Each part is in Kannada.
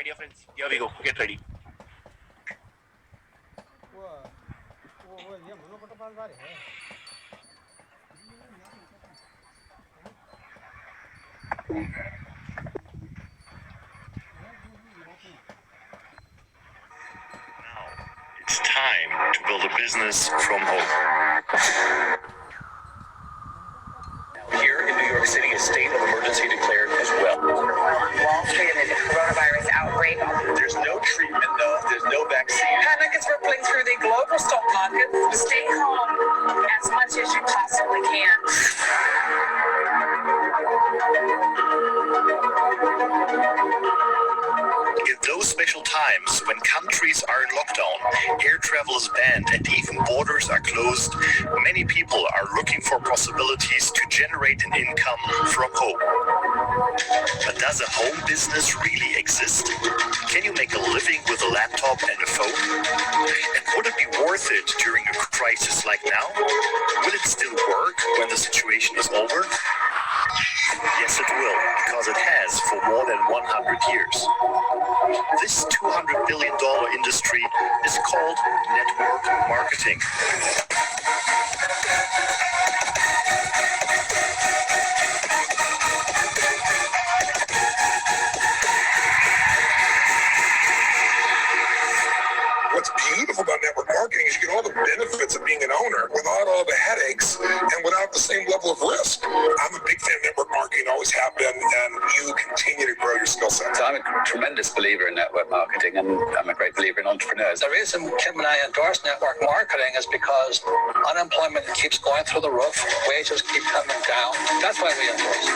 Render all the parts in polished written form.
dear friends, here we go. Get ready. Now it's time to build a business from home. Here in New York City, a state of emergency declared as well. Wall Street amid the coronavirus outbreak. There's no treatment, though. There's no vaccine. Panic is rippling through the global stock market. Stay calm as much as you possibly can. In those special times when countries are in lockdown, air travel is banned and even borders are closed, many people are looking for possibilities to generate an income from home. But does a home business really exist? Can you make a living with a laptop and a phone? And would it be worth it during a crisis like now? Will it still work when the situation is over? Yes, it will, because it has for more than 100 years. This $200 billion industry is called network marketing. What's beautiful about network marketing is you get all the benefits of being an owner without all the headaches and without the same level of risk. I'm a big fan of network marketing, always have been, and you continue to grow your skill set. So I'm a tremendous believer in network marketing, and I'm a great believer in entrepreneurs. The reason Kim and I endorse network marketing is because unemployment keeps going through the roof, wages keep coming down. That's why we endorse it.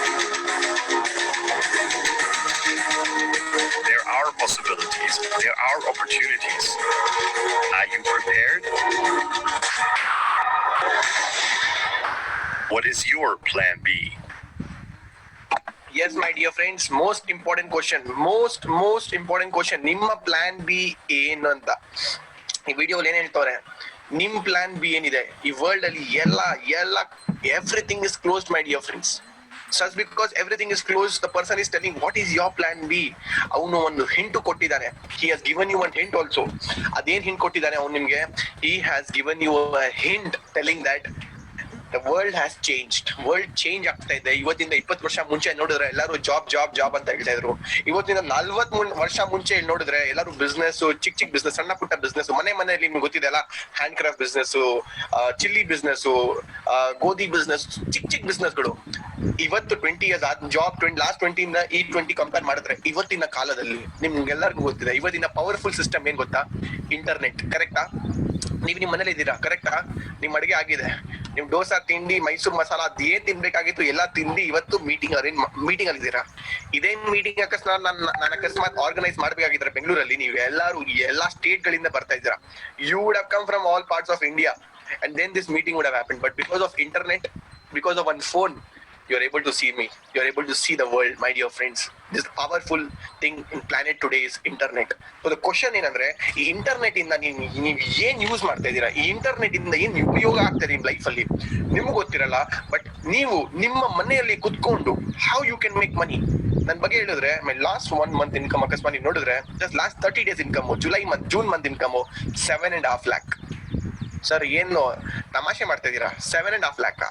There are possibilities. There are opportunities. Are you prepared? What is your plan B? Yes, my dear friends, most important question. ನಿಮ್ಮ ಪ್ಲಾನ್ ಬಿ ಏನು ಅಂತ ಈ ವಿಡಿಯೋಲಿ ಏನ್ ಹೇಳ್ತವ್ರೆ, ನಿಮ್ ಪ್ಲಾನ್ ಬಿ ಏನಿದೆ ಈ ವರ್ಲ್ಡ್ ಅಲ್ಲಿ ಎಲ್ಲ everything is closed my dear friends. Just because everything is closed, the person is telling what is your plan B. ಅವನು ಒಂದು ಹಿಂಟ್ ಕೊಟ್ಟಿದ್ದಾನೆ. He has given you one hint also. ಅದೇನ್ ಹಿಂಟ್ ಕೊಟ್ಟಿದ್ದಾನೆ ಅವನು ನಿಮ್ಗೆ? He has given you a hint telling that the world has changed. World change ಆಗ್ತಾ ಇದೆ. ಇವತ್ತಿಂದ 20 ವರ್ಷ ಮುಂಚೆ ನೋಡಿದ್ರೆ ಎಲ್ಲರೂ ಜಾಬ್ ಅಂತ ಹೇಳ್ತಾ ಇದ್ರು. ಇವತ್ತಿಂದ 40 ವರ್ಷ ಮುಂಚೆ ನೋಡಿದ್ರೆ ಎಲ್ಲರೂ ಬಿಸ್ನೆಸ್, ಚಿಕ್ಕ ಬಿಸ್ನೆಸ್, ಸಣ್ಣ ಪುಟ್ಟ ಬಿಸ್ನೆಸ್, ಮನೆಯಲ್ಲಿ ನಿಮ್ಗೆ ಗೊತ್ತಿದೆ ಅಲ್ಲ, hand craft business, chilli business, ಗೋಧಿ ಬಿಸ್ನೆಸ್, ಚಿಕ್ಕ ಬಿಸ್ನೆಸ್ಗಳು. ಇವತ್ತು 20 years ಜಾಬ್ ಲಾಸ್ಟ್ 20 ಇಂದ ಈ 20 ಕಂಪೇರ್ ಮಾಡಿದ್ರೆ ಇವತ್ತಿನ ಕಾಲದಲ್ಲಿ ನಿಮ್ಗೆಲ್ಲರಿಗೂ ಗೊತ್ತಿದೆ ಇವತ್ತಿನ ಪವರ್ಫುಲ್ ಸಿಸ್ಟಮ್ ಏನ್ ಗೊತ್ತಾ? ಇಂಟರ್ನೆಟ್. ಕರೆಕ್ಟಾ? ನೀವು ನಿಮ್ಮ ಮನೇಲಿ ಇದ್ದೀರಾ, ಕರೆಕ್ಟಾ? ನಿಮ್ ಅಡಿಗೆ ಆಗಿದೆ, ನಿಮ್ ಡೋಸಾ ತಿಂಡಿ, ಮೈಸೂರು ಮಸಾಲ, ಅದೇನ್ ತಿನ್ಬೇಕಾಗಿತ್ತು ಎಲ್ಲ ತಿಂಡಿ ಇವತ್ತು ಮೀಟಿಂಗ್ ಅಲ್ಲಿ ಇದ್ದೀರಾ. ಇದೇ ಮೀಟಿಂಗ್ ಅಕಸ್ಮಾತ್ ಆರ್ಗನೈಸ್ ಮಾಡ್ಬೇಕಾಗಿದ್ರೆ ಬೆಂಗಳೂರಲ್ಲಿ ನೀವು ಎಲ್ಲಾ ಸ್ಟೇಟ್ ಗಳಿಂದ ಬರ್ತಾ ಇದ್ದೀರಾ. You would have come from all parts of India and then this meeting would have happened, but because of internet, because of one phone, you're able to see me, you're able to see the world, my dear friends. This powerful thing in planet today is internet. So the question ಏನಂದ್ರೆ, ಈ ಇಂಟರ್ನೆಟ್ ಇಂದ ನೀವು ಏನ್ ಯೂಸ್ ಮಾಡ್ತಾ ಇದ್ದೀರಾ, ಈ ಇಂಟರ್ನೆಟ್ ಇಂದ ಏನ್ ಉಪಯೋಗ ಆಗ್ತದೆ ನಿಮ್ ಲೈಫ್ ಅಲ್ಲಿ ನಿಮ್ಗೆ ಗೊತ್ತಿರಲ್ಲ. ಬಟ್ ನೀವು ನಿಮ್ಮ ಮನೆಯಲ್ಲಿ ಕುತ್ಕೊಂಡು how you can make money. ನನ್ ಬಗ್ಗೆ ಹೇಳಿದ್ರೆ ಮೈ ಲಾಸ್ಟ್ 1 month ಇನ್ಕಮ್ ಅಕಸ್ಮಾತ್ ನೀವು ನೋಡಿದ್ರೆ just last 30 days income, June month income 7.5 lakh. Sir ಏನು ತಮಾಷೆ ಮಾಡ್ತಾ ಇದ್ದೀರಾ? 7.5 lakh.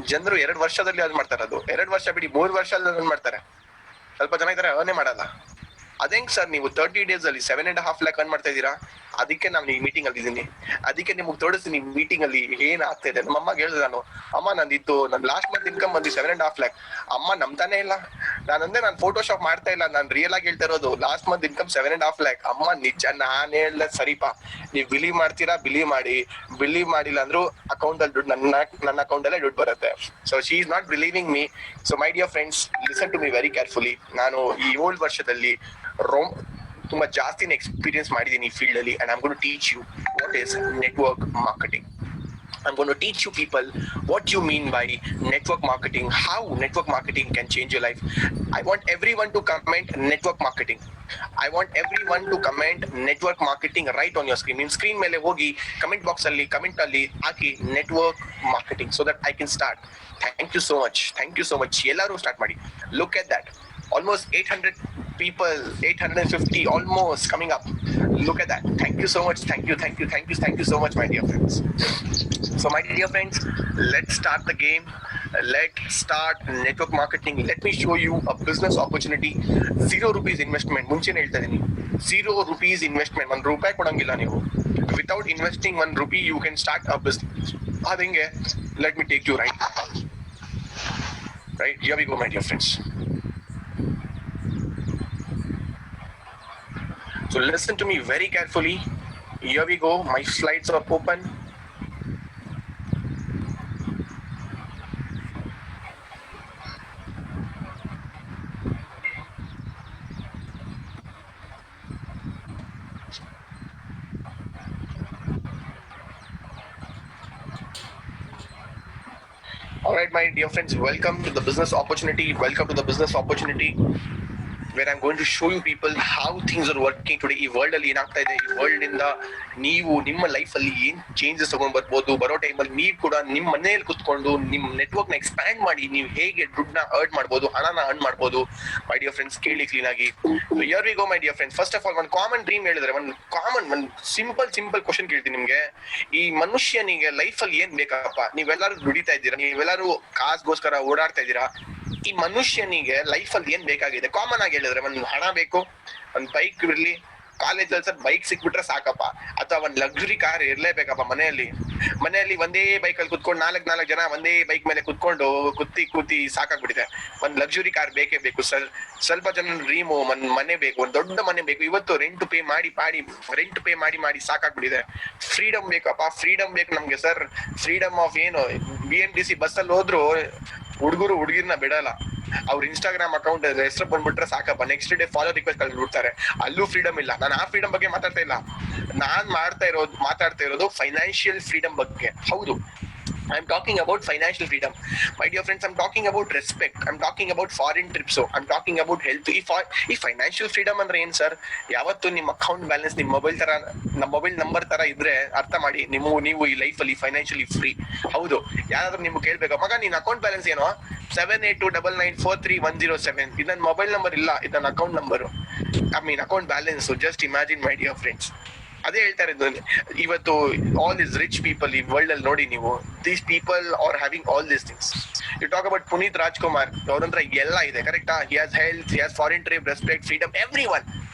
ಜನರು 2 ವರ್ಷದಲ್ಲಿ ಅದು ಮಾಡ್ತಾರೆ. ಅದು 2 ವರ್ಷ ಬಿಡಿ, 3 ವರ್ಷದಲ್ಲಿ ಮಾಡ್ತಾರೆ. ಸ್ವಲ್ಪ ಜನ ಇದಾರೆ ಅರ್ನೇ ಮಾಡಲ್ಲ. ಅದೇಂಗ್ ಸರ್ ನೀವು 30 days ಅಲ್ಲಿ 7.5 lakh ಅರ್ನ್ ಮಾಡ್ತಾ ಇದ್ದೀರಾ? ಅದಕ್ಕೆ ನಾನು ಈ ಮೀಟಿಂಗ್ ಅಲ್ಲಿ ಇದ್ದೀನಿ. ಅದಕ್ಕೆ ನಿಮ್ಗೆ ತೋರಿಸ್ತೀನಿ ಮೀಟಿಂಗ್ ಅಲ್ಲಿ ಏನ್ ಆಗ್ತಾ ಇದೆ. ನಮ್ಮ ಅಮ್ಮಗೆ ಹೇಳಿದೆ ನಾನು, ಅಮ್ಮ ನನ್ ಲಾಸ್ಟ್ ಮಂತ್ ಇನ್ಕಮ್ ಬಂದು 7.5 lakh. ಅಮ್ಮ ನಂಬ್ತಾನೆ ಇಲ್ಲ. ನಾನು ಫೋಟೋಶಾಪ್ ಮಾಡ್ತಾ ಇಲ್ಲ, ನಾನು ರಿಯಲ್ ಆಗಿ ಹೇಳ್ತಾ ಇರೋದು. Last month income 7.5 lakh. ಅಮ್ಮ ನಿಜ, ನಾನ್ ಹೇಳ್ದೆ ಸರಿಪಾ, ನೀವ್ ಬಿಲೀವ್ ಮಾಡ್ತೀರಾ ಬಿಲೀವ್ ಮಾಡಿ, ಬಿಲೀವ್ ಮಾಡಿಲ್ಲ ಅಂದ್ರೂ ಅಕೌಂಟ್ ಅಲ್ಲಿ ದುಡ್ಡು ನನ್ನ ಅಕೌಂಟ್ ಅಲ್ಲೇ ದುಡ್ಡು ಬರುತ್ತೆ. So she is not believing me. So my dear friends, listen to me very carefully. ನಾನು ಈ 7 ವರ್ಷದಲ್ಲಿ ತುಂಬಾ ಜಾಸ್ತಿನ ಎಕ್ಸ್ಪೀರಿಯನ್ಸ್ ಮಾಡಿದ್ದೀನಿ ಈ ಫೀಲ್ಡ್ ಅಲ್ಲಿ, and I'm going to teach you what is network marketing. I'm going to teach you people what you mean by network marketing, how network marketing can change your life. I want everyone to comment network marketing. I want everyone to comment network marketing right on your screen. In screen ಮೇಲೆ ಹೋಗಿ comment box ಅಲ್ಲಿ comment ಅಲ್ಲಿ ಹಾಕಿ network marketing so that I can start. Thank you so much. ಎಲ್ಲರೂ ಸ್ಟಾರ್ಟ್ ಮಾಡಿ. Look at that. Almost 800 people, 850 almost coming up. Look at that. Thank you so much. Thank you so much, my dear friends. So my dear friends, let's start the game. Let's start network marketing. Let me show you a business opportunity. 0 rupees investment. ಮುಂಚೆನೇ ಹೇಳ್ತಾ ಇದೀನಿ, 0 rupees investment. ₹1 ಕೊಡಂಗಿಲ್ಲ ನೀವು. Without investing ₹1, you can start a business. ಅದಂಗೆ, let me take you right. Right, here we go, my dear friends. So listen to me very carefully. Here we go. My slides are open. All right, my dear friends, welcome to the business opportunity. Welcome to the business opportunity, where I'm going to show you people how things are working today. ಈ ವರ್ಲ್ಡ್ ಅಲ್ಲಿ ಏನಾಗ್ತಾ ಇದೆ, ಈ ವರ್ಲ್ಡ್ ಇಂದ ನೀವು ನಿಮ್ಮ ಲೈಫ್ ಅಲ್ಲಿ ಏನ್ ಚೇಂಜಸ್ ತಗೊಂಡ್ ಬರ್ಬೋದು, ಬರೋ ಟೈಮಲ್ಲಿ ನೀವು ಕೂಡ ನಿಮ್ಮ ಮನೆಯಲ್ಲಿ ಕುತ್ಕೊಂಡು ನಿಮ್ಮ ನೆಟ್ವರ್ಕ್ ನ ಎಕ್ಸ್ಪ್ಯಾಂಡ್ ಮಾಡಿ ನೀವು ಹೇಗೆ ದುಡ್ಡನ್ನ ಅರ್ನ್ ಮಾಡ್ಬೋದು, ಹಣನ ಅರ್ನ್ ಮಾಡ್ಬೋದು. ಮೈ ಡಿಯರ್ ಫ್ರೆಂಡ್ಸ್, ಕೇಳಿ ಕ್ಲೀನ್ ಆಗಿ. Here we go my dear friends. First of all, ಒಂದು ಕಾಮನ್ ಡ್ರೀಮ್ ಹೇಳಿದ್ರೆ, ಒಂದು ಸಿಂಪಲ್ ಕ್ವಶನ್ ಕೇಳ್ತೀನಿ ನಿಮ್ಗೆ. ಈ ಮನುಷ್ಯನಿಗೆ ಲೈಫ್ ಅಲ್ಲಿ ಏನ್ ಬೇಕಪ್ಪ? ನೀವೆಲ್ಲರೂ ದುಡಿತಾ ಇದ್ದೀರಾ, ನೀವೆಲ್ಲರೂ ಕಾಸ್ಗೋಸ್ಕರ ಓಡಾಡ್ತಾ ಇದ್ದೀರಾ. ಈ ಮನುಷ್ಯನಿಗೆ ಲೈಫ್ ಅಲ್ಲಿ ಏನ್ ಬೇಕಾಗಿದೆ? ಕಾಮನ್ ಆಗಿ ಹೇಳಿದ್ರೆ, ಒಂದು ಹಣ ಬೇಕು, ಒಂದ್ ಬೈಕ್ ಇರ್ಲಿ, ಕಾಲೇಜಲ್ಲಿ ಸರ್ ಬೈಕ್ ಸಿಕ್ಬಿಟ್ರೆ ಸಾಕಪ್ಪ, ಅಥವಾ ಒಂದ್ ಲಕ್ಸುರಿ ಕಾರ್ ಇರ್ಲೇಬೇಕಪ್ಪ. ಮನೆಯಲ್ಲಿ ಒಂದೇ ಬೈಕ್ ಅಲ್ಲಿ ಕುತ್ಕೊಂಡು ನಾಲ್ಕು ಜನ ಒಂದೇ ಬೈಕ್ ಮೇಲೆ ಕುತ್ಕೊಂಡು ಕೂತಿ ಸಾಕಾಗ್ಬಿಟ್ಟಿದೆ. ಒಂದ್ ಲಕ್ಸುರಿ ಕಾರ್ ಬೇಕೇ ಬೇಕು ಸರ್. ಸ್ವಲ್ಪ ಜನ ಡ್ರೀಮು ಒಂದ್ ಮನೆ ಬೇಕು, ಒಂದ್ ದೊಡ್ಡ ಮನೆ ಬೇಕು. ಇವತ್ತು ರೆಂಟ್ ಪೇ ಮಾಡಿ ಸಾಕಾಗ್ಬಿಟ್ಟಿದೆ. ಫ್ರೀಡಮ್ ಬೇಕಪ್ಪ, ಫ್ರೀಡಮ್ ಬೇಕು ನಮ್ಗೆ ಸರ್. ಫ್ರೀಡಮ್ ಆಫ್ ಏನು? BMTC ಬಸ್ ಅಲ್ಲಿ ಹೋದ್ರು ಹುಡುಗಿರ್ನ ಬಿಡಲ್ಲ. ಅವ್ರ ಇನ್ಸ್ಟಾಗ್ರಾಮ್ ಅಕೌಂಟ್ ಹೆಸರು ಬಂದ್ಬಿಟ್ರೆ ಸಾಕಪ್ಪ, ನೆಕ್ಸ್ಟ್ ಡೇ ಫಾಲೋ ರಿಕ್ವೆಸ್ಟ್ ಕಳ್ಬಿಡ್ತಾರೆ. ಅಲ್ಲೂ ಫ್ರೀಡಮ್ ಇಲ್ಲ. ನಾನು ಆ ಫ್ರೀಡಮ್ ಬಗ್ಗೆ ಮಾತಾಡ್ತಾ ಇಲ್ಲ. ನಾನ್ ಮಾತಾಡ್ತಾ ಇರೋದು ಫೈನಾನ್ಷಿಯಲ್ ಫ್ರೀಡಮ್ ಬಗ್ಗೆ. ಹೌದು, I'm talking about financial freedom. My dear friends, I'm talking about respect. I'm talking about foreign trips. I'm talking about health. ಈ ಫೈನಾನ್ಷಿಯಲ್ ಫ್ರೀಡಮ್ ಅಂದ್ರೆ ಏನ್ ಸರ್? ಯಾವತ್ತು ನಿಮ್ಮ ಅಕೌಂಟ್ ಬ್ಯಾಲೆನ್ಸ್ ನಿಮ್ಮ ಮೊಬೈಲ್ ನಂಬರ್ ತರ ಇದ್ರೆ ಅರ್ಥ ಮಾಡಿ, ನೀವು ಈ ಲೈಫ್ ಅಲ್ಲಿ ಫೈನಾನ್ಷಿಯಲಿ ಫ್ರೀ. ಹೌದು, ಯಾರಾದ್ರೂ ನಿಮ್ಗೆ ಕೇಳ್ಬೇಕು, ಮಗ ನಿನ್ ಅಕೌಂಟ್ ಬ್ಯಾಲೆನ್ಸ್ ಏನೋ? 7829943107. ಇದು ನನ್ನ ಮೊಬೈಲ್ ನಂಬರ್ ಇಲ್ಲ, ಇದು ನನ್ನ account number. Account balance. Just imagine my dear friends. ಅದೇ ಹೇಳ್ತಾ ಇರೋದು. ಇವತ್ತು ಆಲ್ ಇಸ್ ರಿಚ್ ಪೀಪಲ್ ಈ ವರ್ಲ್ಡ್ ಅಲ್ಲಿ ನೋಡಿ ನೀವು, these people are having all these things. You talk about Puneeth Rajkumar, ಅವ್ರಂತ್ರ ಎಲ್ಲ ಇದೆ, ಕರೆಕ್ಟಾ? He has health, he has foreign trip, respect, freedom, everyone.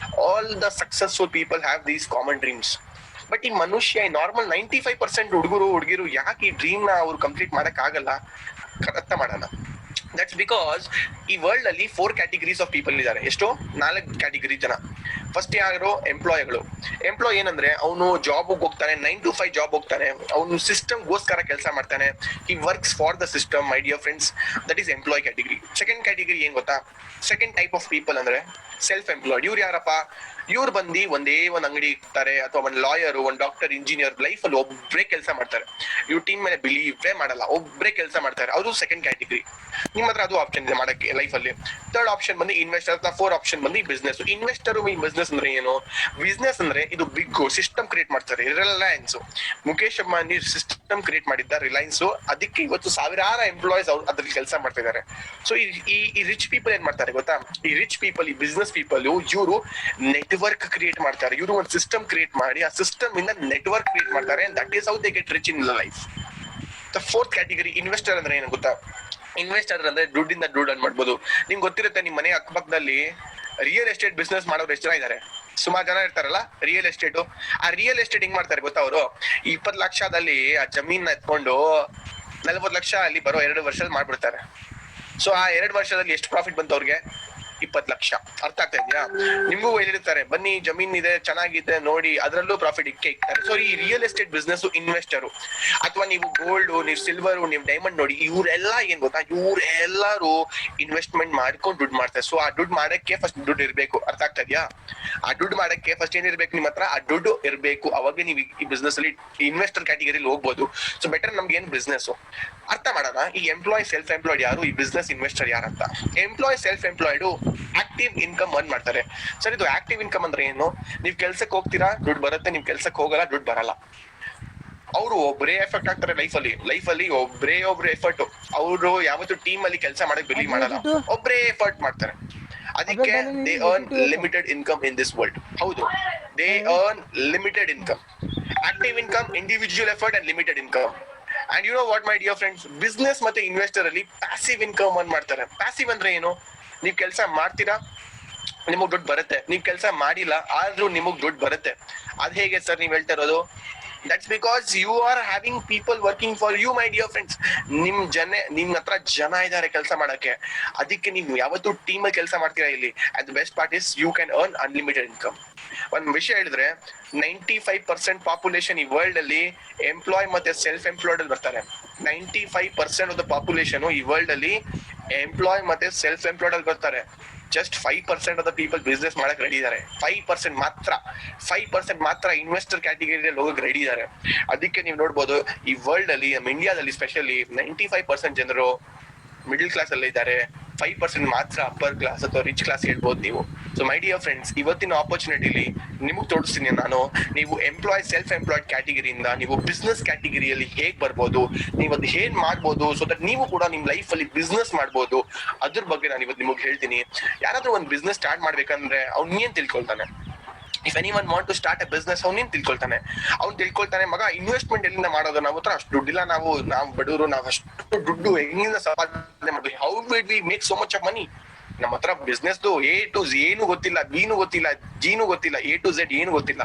All the successful people have these common dreams. But ಈ ಮನುಷ್ಯ, ನಾರ್ಮಲ್ 95% ಹುಡುಗಿರು ಯಾಕೆ ಈ ಡ್ರೀಮ್ ನ ಅವ್ರು ಕಂಪ್ಲೀಟ್ ಮಾಡಕ್ ಆಗಲ್ಲ? ಅರ್ಥ ಮಾಡೋಣ. ದಟ್ಸ್ ಬಿಕಾಸ್ ಈ ವರ್ಲ್ಡ್ ಅಲ್ಲಿ 4 ಕ್ಯಾಟಗರೀಸ್ ಆಫ್ ಪೀಪಲ್ ಇದ್ದಾರೆ. ಎಷ್ಟು? 4 ಕ್ಯಾಟಗರಿ ಜನ. ಫಸ್ಟ್ ಯಾರು? ಎಂಪ್ಲಾಯ್ಗಳು. ಎಂಪ್ಲಾಯ್ ಏನಂದ್ರೆ, ಅವನು ಜಾಬ್ ಹೋಗ್ತಾನೆ, 9 to 5 ಜಾಬ್ ಹೋಗ್ತಾನೆ, ಅವನು ಸಿಸ್ಟಮ್ ಗೋಸ್ಕರ ಕೆಲಸ ಮಾಡ್ತಾನೆ. He works for the system, my dear friends. That is employ category. Second category ಏನ್ ಗೊತ್ತಾ? ಸೆಕೆಂಡ್ ಟೈಪ್ ಆಫ್ ಪೀಪಲ್ ಅಂದ್ರೆ ಸೆಲ್ಫ್ ಎಂಪ್ಲಾಯ್ಡ್. ಇವ್ರು ಯಾರಪ್ಪ? ಇವ್ರು ಬಂದು ಒಂದೇ ಒಂದ್ ಅಂಗಡಿ ಇರ್ತಾರೆ, ಅಥವಾ ಒಂದ್ ಲಾಯರ್, ಒಂದ್ ಡಾಕ್ಟರ್, ಇಂಜಿನಿಯರ್, ಲೈಫ್ ಅಲ್ಲಿ ಒಬ್ಬರೇ ಕೆಲಸ ಮಾಡ್ತಾರೆ. ಇವ್ರು ಟೀಮ್ ಮೇಲೆ ಬಿಲೀವೇ ಮಾಡಲ್ಲ, ಒಬ್ಬರೇ ಕೆಲಸ ಮಾಡ್ತಾರೆ. ಅವರು ಸೆಕೆಂಡ್ ಕ್ಯಾಟಗರಿ. ನಿಮ್ಮ ಹತ್ರ ಅದು ಆಪ್ಷನ್ ಇದೆ ಮಾಡಕ್ಕೆ ಲೈಫ್ ಅಲ್ಲಿ. ಥರ್ಡ್ ಆಪ್ಷನ್ ಬಂದು ಇನ್ವೆಸ್ಟರ್, ಅಥವಾ 4 ಆಪ್ಷನ್ ಬಂದು ಬಿಸ್ನೆಸ್. ಇನ್ವೆಸ್ಟರ್ ಈ ಬಿಸ್ನೆಸ್ ಅಂದ್ರೆ ಏನು? ಬಿಸ್ನೆಸ್ ಅಂದ್ರೆ ಇದು ಬಿಗ್ ಸಿಸ್ಟಮ್ ಕ್ರಿಯೇಟ್ ಮಾಡ್ತಾರೆ. ರಿಲಯನ್ಸ್, ಮುಖೇಶ್ ಅಂಬಾನಿ ಸಿಸ್ಟಮ್ ಕ್ರಿಯೇಟ್ ಮಾಡಿದ್ದ ರಿಲಯನ್ಸ್. ಅದಕ್ಕೆ ಇವತ್ತು ಸಾವಿರಾರು ಎಂಪ್ಲಾಯೀಸ್ ಅವ್ರು ಅದ್ರಲ್ಲಿ ಕೆಲಸ ಮಾಡ್ತಾ ಇದ್ದಾರೆ. ಸೊ ಈ ರಿಚ್ ಪೀಪಲ್ ಏನ್ ಮಾಡ್ತಾರೆ ಗೊತ್ತಾ? ಈ ರಿಚ್ ಪೀಪಲ್, ಈ ಬಿಸ್ನೆಸ್ ಪೀಪಲ್, ಇವರು ನೆಟ್ವರ್ಕ್ ಕ್ರಿಯೇಟ್ ಮಾಡ್ತಾರೆ. ಇವರು ಒಂದು ಸಿಸ್ಟಮ್ ಕ್ರಿಯೇಟ್ ಮಾಡಿ ಆ ಸಿಸ್ಟಮ್ ಇಂದ ನೆಟ್ವರ್ಕ್ ಕ್ರಿಯೇಟ್ ಮಾಡ್ತಾರೆ. That is how they get rich in life. The fourth category investor ಅಂದ್ರೆ ಏನು ಗೊತ್ತಾ? ಇನ್ವೆಸ್ಟರ್ ಅಂದ್ರೆ ದುಡ್ಡಿಂದ ದುಡ್ಡು ಅನ್ ಮಾಡ್ಬೋದು. ನಿಮ್ಗೆ ಗೊತ್ತಿರುತ್ತೆ, ನಿಮ್ಮ ಮನೆ ಅಕ್ಕಪಕ್ಕದಲ್ಲಿ ರಿಯಲ್ ಎಸ್ಟೇಟ್ ಬಿಸ್ನೆಸ್ ಮಾಡೋರು ಎಷ್ಟು ಜನ ಇದ್ದಾರೆ? ಸುಮಾರು ಜನ ಇರ್ತಾರಲ್ಲ ರಿಯಲ್ ಎಸ್ಟೇಟ್. ಆ ರಿಯಲ್ ಎಸ್ಟೇಟ್ ಹೆಂಗ್ ಮಾಡ್ತಾರೆ ಗೊತ್ತಾ? ಅವರು 20 ಲಕ್ಷದಲ್ಲಿ ಆ ಜಮೀನ್ ಎತ್ಕೊಂಡು 40 ಲಕ್ಷ ಅಲ್ಲಿ ಬರೋ 2 ವರ್ಷದಲ್ಲಿ ಮಾಡ್ಬಿಡ್ತಾರೆ. ಸೊ ಆ 2 ವರ್ಷದಲ್ಲಿ ಎಷ್ಟು ಪ್ರಾಫಿಟ್ ಬಂತು ಅವ್ರಿಗೆ? 20 ಲಕ್ಷ. ಅರ್ಥ ಆಗ್ತಾ ಇದೆಯಾ? ನಿಮ್ಗೂ ಹೇಳಿರ್ತಾರೆ, ಬನ್ನಿ ಜಮೀನ್ ಇದೆ, ಚೆನ್ನಾಗಿದೆ ನೋಡಿ, ಅದರಲ್ಲೂ ಪ್ರಾಫಿಟ್ ಇಕ್ತಾರೆ. ಸೊ ಈ ರಿಯಲ್ ಎಸ್ಟೇಟ್ ಬಿಸ್ನೆಸ್ ಇನ್ವೆಸ್ಟರು. ಅಥವಾ ನೀವು ಗೋಲ್ಡ್, ನೀವು ಸಿಲ್ವರ್, ನೀವು ಡೈಮಂಡ್ ನೋಡಿ, ಇವರೆಲ್ಲ ಏನ್ ಗೊತ್ತಾ? ಇವರೆಲ್ಲರೂ ಇನ್ವೆಸ್ಟ್ಮೆಂಟ್ ಮಾಡ್ಕೊಂಡು ದುಡ್ಡು ಮಾಡ್ತಾರೆ. ಸೊ ಆ ದುಡ್ಡು ಮಾಡಕ್ಕೆ ಫಸ್ಟ್ ದುಡ್ಡು ಇರ್ಬೇಕು. ಅರ್ಥ ಆಗ್ತಾ ಇದೆಯಾ? ಆ ದುಡ್ಡು ಮಾಡಕ್ಕೆ ಫಸ್ಟ್ ಏನಿರ್ಬೇಕು ನಿಮ್ಮ ಹತ್ರ? ಆ ದುಡ್ಡು ಇರ್ಬೇಕು. ಅವಾಗ ನೀವು ಈ ಬಿಸ್ನೆಸ್ ಅಲ್ಲಿ ಇನ್ವೆಸ್ಟರ್ ಕ್ಯಾಟಗರಿಲಿ ಹೋಗ್ಬೋದು. ಸೊ ಬೆಟರ್ ನಮ್ಗೆ ಏನ್ ಬಿಸ್ನೆಸ್ ಅರ್ಥ ಮಾಡೋಣ. ಈ ಎಂಪ್ಲಾಯ್ ಸೆಲ್ಫ್ ಎಂಪ್ಲಾಯ್ಡ್ ಯಾರು? ಈ ಬಿಸ್ನೆಸ್ ಇನ್ವೆಸ್ಟರ್ ಯಾರಂತ? Employ self employed active income earn ಮಾಡ್ತಾರೆ. ಸರ್, ಇದು ಆಕ್ಟಿವ್ ಇನ್ಕಮ್ ಅಂದ್ರೆ ಏನು? ನೀವ್ ಕೆಲ್ಸಕ್ಕೆ ಹೋಗ್ತೀರಾ, ದುಡ್ಡು ಬರುತ್ತೆ. ನೀವ್ ಕೆಲ್ಸಕ್ಕೆ ಹೋಗಲ್ಲ, ದುಡ್ಡು ಬರಲ್ಲ. ಅವರು ಒಬ್ಬರೇ ಎಫೆಕ್ಟ್ ಆಗ್ತಾರೆ ಲೈಫ್ ಅಲ್ಲಿ ಒಬ್ಬರೇ ಎಫರ್ಟ್. ಅವರು ಯಾವತ್ತು ಟೀಮ್ ಅಲ್ಲಿ ಕೆಲಸ ಮಾಡಕ್ ಬಿಲೀವ್ ಮಾಡಲ್ಲ, ಒಬ್ಬರೇ ಎಫರ್ಟ್ ಮಾಡ್ತಾರೆ. ಅದಕ್ಕೆ they earn limited income in this world. ಹೌದು, they earn limited income. Active income, individual effort and limited income. And you know what my dear friends, business ಮತ್ತೆ ಇನ್ವೆಸ್ಟರ್ ಅಲ್ಲಿ ಪ್ಯಾಸಿವ್ ಇನ್ಕಮ್ ಅನ್ ಮಾಡ್ತಾರೆ. ಪ್ಯಾಸಿವ್ ಅಂದ್ರೆ ಏನು? ನೀವ್ ಕೆಲಸ ಮಾಡ್ತೀರಾ, ನಿಮಗ್ ದುಡ್ಡು ಬರುತ್ತೆ. ನೀವ್ ಕೆಲಸ ಮಾಡಿಲ್ಲ ಆದ್ರೂ ನಿಮಗ್ ದುಡ್ಡು ಬರುತ್ತೆ. ಅದ್ ಹೇಗೆ ಸರ್ ನೀವ್ ಹೇಳ್ತಾ ಇರೋದು? That's because you are having people working for you my dear friends. ನಿಮ್ ಹತ್ರ ಜನ ಇದಾರೆ ಕೆಲಸ ಮಾಡಕ್ಕೆ. ಅದಕ್ಕೆ ನೀವು ಯಾವತ್ತೂ ಟೀಮ್ ಅಲ್ಲಿ ಕೆಲಸ ಮಾಡ್ತೀರಾ ಇಲ್ಲಿ. And the best part is you can earn unlimited income. ಒಂದ್ ವಿಷಯ ಹೇಳಿದ್ರೆ 95% ಪಾಪ್ಯುಲೇಷನ್ ಈ ವರ್ಲ್ಡ್ ಅಲ್ಲಿ ಎಂಪ್ಲಾಯ್ ಮತ್ತೆ ಸೆಲ್ಫ್ ಎಂಪ್ಲಾಯ್ಡ್ ಅಲ್ಲಿ ಬರ್ತಾರೆ. 95% ಆಫ್ ದ ಪಾಪ್ಯುಲೇಷನ್ ಈ ವರ್ಲ್ಡ್ ಅಲ್ಲಿ ಎಂಪ್ಲಾಯ್ ಮತ್ತೆ ಸೆಲ್ಫ್ ಎಂಪ್ಲಾಯ್ಡ್ ಅಲ್ಲಿ ಬರ್ತಾರೆ. Just 5% of the people business ಮಾಡಕ್ ರೆಡಿ ಇದಾರೆ. 5% ಮಾತ್ರ ಇನ್ವೆಸ್ಟರ್ ಕ್ಯಾಟಗರಿಯಲ್ಲಿ ಹೋಗಕ್ ರೆಡಿ ಇದಾರೆ. ಅದಕ್ಕೆ ನೀವು ನೋಡ್ಬೋದು ಈ ವರ್ಲ್ಡ್ ಅಲ್ಲಿ, ನಮ್ಮ ಇಂಡಿಯಾದಲ್ಲಿ ಸ್ಪೆಷಲಿ 95% ಜನರು ಮಿಡಲ್ ಕ್ಲಾಸ್ ಅಲ್ಲಿ ಇದ್ದಾರೆ. 5% ಮಾತ್ರ ಅಪ್ಪರ್ ಕ್ಲಾಸ್ ಅಥವಾ ರಿಚ್ ಕ್ಲಾಸ್ ಹೇಳ್ಬೋದು ನೀವು. ಸೊ ಮೈ ಡಿಯರ್ ಫ್ರೆಂಡ್ಸ್, ಇವತ್ತಿನ ಆಪರ್ಚುನಿಟಿಲಿ ನಿಮಗ್ ತೋರಿಸ್ತೀನಿ ನಾನು, ನೀವು ಎಂಪ್ಲಾಯ್ ಸೆಲ್ಫ್ ಎಂಪ್ಲಾಯ್ಡ್ ಕ್ಯಾಟಗರಿಯಿಂದ ನೀವು ಬಿಸ್ನೆಸ್ ಕ್ಯಾಟಗರಿಯಲ್ಲಿ ಹೇಗ್ ಬರ್ಬೋದು, ನೀವು ಅದು ಏನ್ ಮಾಡ್ಬೋದು, ಸೊ ದಟ್ ನೀವು ಕೂಡ ನಿಮ್ ಲೈಫ್ ಅಲ್ಲಿ ಬಿಸ್ನೆಸ್ ಮಾಡ್ಬೋದು. ಅದ್ರ ಬಗ್ಗೆ ನಾನು ಇವತ್ತು ನಿಮಗೆ ಹೇಳ್ತೀನಿ. ಯಾರಾದ್ರೂ ಒಂದು ಬಿಸ್ನೆಸ್ ಸ್ಟಾರ್ಟ್ ಮಾಡ್ಬೇಕಂದ್ರೆ ಅವ್ನ್ ಏನ್ ತಿಳ್ಕೊಳ್ತಾನೆ? If anyone want to start a business, ಅವ್ನೇನ್ ತಿಳ್ಕೊಳ್ತಾನೆ? ಮಗ ಇನ್ವೆಸ್ಟ್ಮೆಂಟ್ ಎಲ್ಲಿಂದ ಮಾಡೋದು? ನಾವು ಹತ್ರ ಅಷ್ಟು ದುಡ್ಡಿಲ್ಲ, ನಾವು ಬಡವರು, ನಾವು ಅಷ್ಟು ದುಡ್ಡು ಹೆಂಗಿಂದ ಸಂಪಾದನೆ ಮಾಡೋದು? How will we make so much of money? ನಮ್ಮ ಹತ್ರ ಬಿಸ್ನೆಸ್ A to Z ಏನು ಗೊತ್ತಿಲ್ಲ, B ಗೊತ್ತಿಲ್ಲ, G ಗೊತ್ತಿಲ್ಲ, A to Z ಏನು ಗೊತ್ತಿಲ್ಲ.